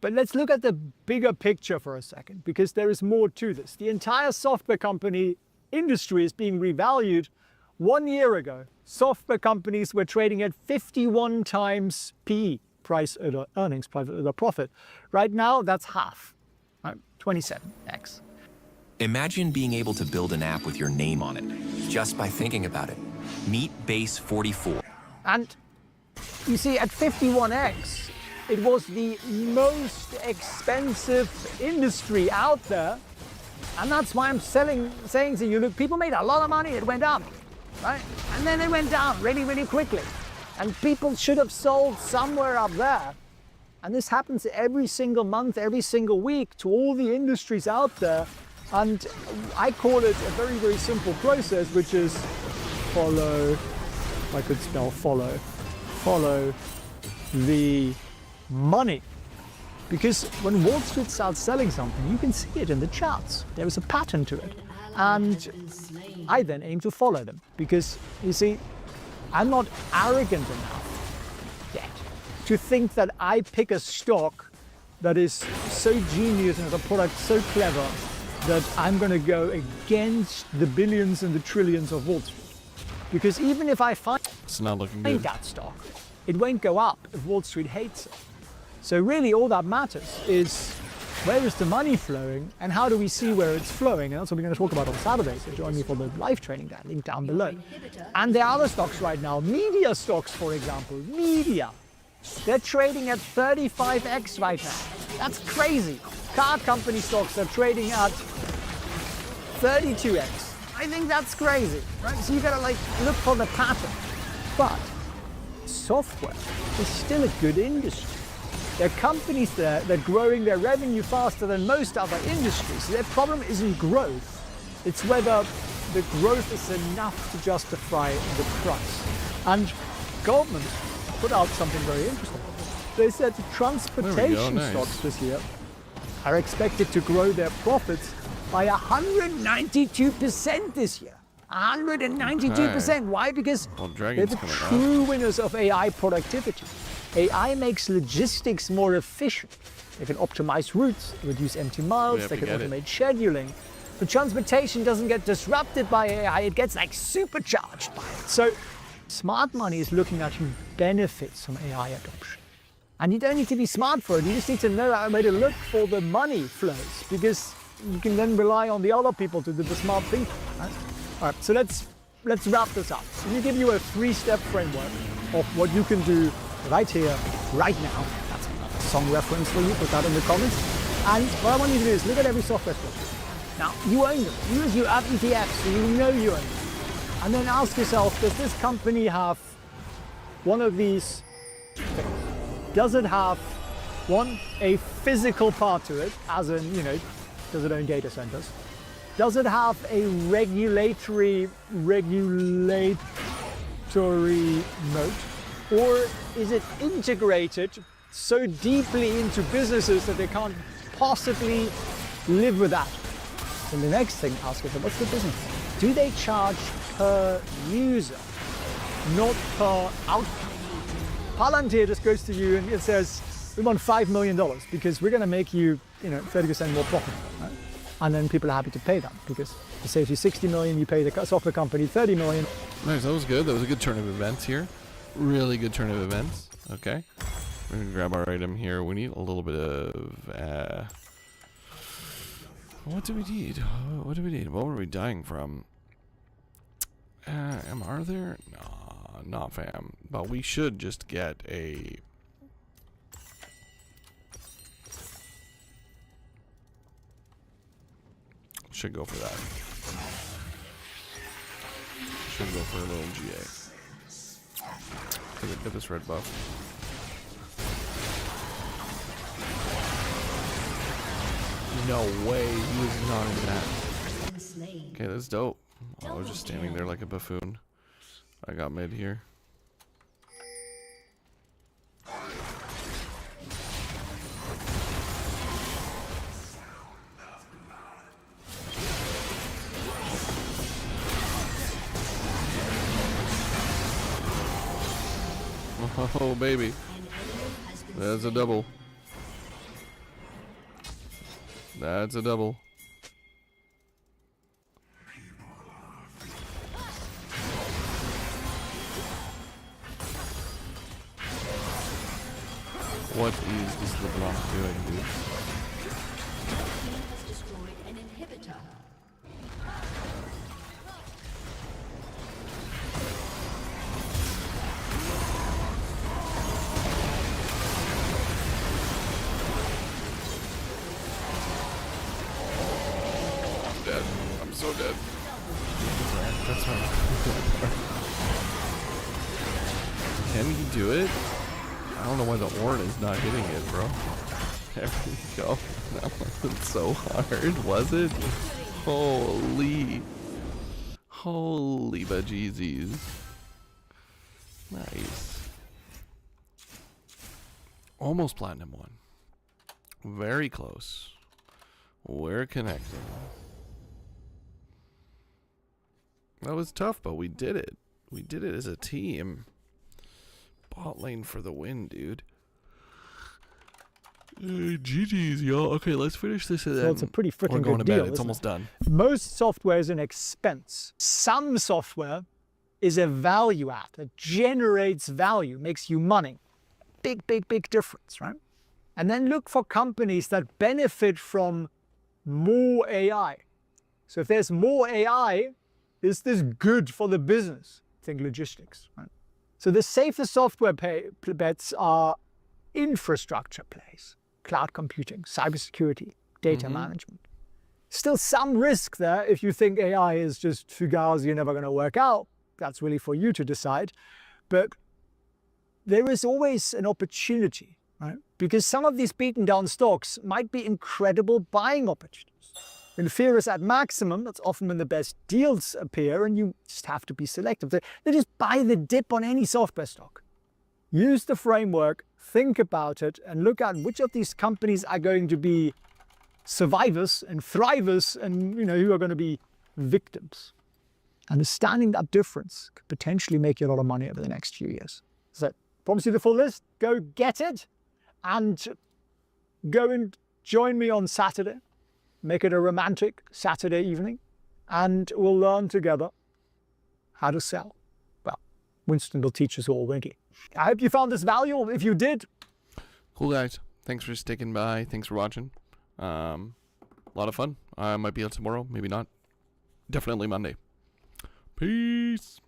But let's look at the bigger picture for a second, because there is more to this. The entire software company industry is being revalued. 1 year ago, software companies were trading at 51 times PE, price over earnings, profit over profit. Right now, that's half, right? 27x. Imagine being able to build an app with your name on it, just by thinking about it. Meet Base 44. And you see, at 51x, it was the most expensive industry out there. And that's why I'm saying to you, look, people made a lot of money, it went up, right? And then it went down really, really quickly. And people should have sold somewhere up there. And this happens every single month, every single week to all the industries out there. And I call it a very, very simple process, which is follow, if I could spell follow the money. Because when Wall Street starts selling something, you can see it in the charts. There is a pattern to it. And I then aim to follow them. Because, you see, I'm not arrogant enough yet to think that I pick a stock that is so genius and has a product so clever that I'm going to go against the billions and the trillions of Wall Street. Because even if I find that stock, it won't go up if Wall Street hates it. So really all that matters is where is the money flowing and how do we see where it's flowing? And that's what we're going to talk about on Saturday. So join me for the live training there, link down below. And there are other stocks right now, media stocks, for example, media. They're trading at 35x right now. That's crazy. Car company stocks are trading at 32x. I think that's crazy, right? So you gotta look for the pattern. But software is still a good industry. There are companies there that are growing their revenue faster than most other industries. Their problem isn't growth. It's whether the growth is enough to justify the price. And Goldman put out something very interesting. They said transportation stocks this year are expected to grow their profits by 192% this year. 192%. Why? Because they're the true winners of AI productivity. AI makes logistics more efficient. They can optimize routes, reduce empty miles, they can automate scheduling. But transportation doesn't get disrupted by AI, it gets supercharged by it. So smart money is looking at who benefits from AI adoption. And you don't need to be smart for it, you just need to know how to look for the money flows, because you can then rely on the other people to do the smart thinking. Right? All right, so let's wrap this up. Let me give you a 3-step framework of what you can do right here, right now. That's another song reference for you, put that in the comments. And what I want you to do is look at every software stock. Now, you own them. You have ETFs, so you know you own them. And then ask yourself, does this company have one of these things? Does it have, one, a physical part to it, as in, does it own data centers? Does it have a regulatory moat? Or is it integrated so deeply into businesses that they can't possibly live without? And the next thing, ask yourself, what's the business? Do they charge per user, not per outcome? Palantir just goes to you and it says, we want $5 million because we're going to make you, 30% more profitable, right? And then people are happy to pay that because it saves you 60 million, you pay the software company 30 million. Nice, that was good. That was a good turn of events here. Really good turn of events. Okay. We're going to grab our item here. We need a little bit of... what do we need? What do we need? What were we dying from? Are there? No, not fam. But we should just get a... Should go for that. Should go for a little GA. Get this red buff. No way, he was not in that. Okay, that's dope. I was just standing there like a buffoon. I got mid here. Oh, baby. That's a double. That's a double. What is this LeBlanc doing, dude? Has destroyed an inhibitor. I'm dead. I'm so dead. That's right. Can he do it? I don't know why the Ornn is not hitting it, bro. There we go. That wasn't so hard, was it? Holy. Holy bejeezies. Nice. Almost platinum 1. Very close. We're connecting. That was tough, but we did it. We did it as a team. Bot lane for the win, dude. GG's, y'all. Okay, let's finish this. So it's a pretty freaking good deal. It's isn't almost it? done. Most software is an expense. Some software is a value add. It generates value, makes you money. Big, big, big difference, right? And then look for companies that benefit from more AI. So if there's more AI, is this good for the business? Think logistics, right? So the safest software bets are infrastructure plays, cloud computing, cybersecurity, data management. Still some risk there if you think AI is just fugazi, never going to work out. That's really for you to decide. But there is always an opportunity, right? Because some of these beaten down stocks might be incredible buying opportunities. When fear is at maximum, that's often when the best deals appear, and you just have to be selective. They just buy the dip on any software stock. Use the framework, think about it, and look at which of these companies are going to be survivors and thrivers, and who are going to be victims. Understanding that difference could potentially make you a lot of money over the next few years. So, promise you the full list. Go get it, and go and join me on Saturday. Make it a romantic Saturday evening, and we'll learn together how to sell. Well, Winston will teach us already. I hope you found this valuable. If you did, cool, guys. Thanks for sticking by. Thanks for watching. A lot of fun. I might be out tomorrow, maybe not. Definitely Monday. Peace.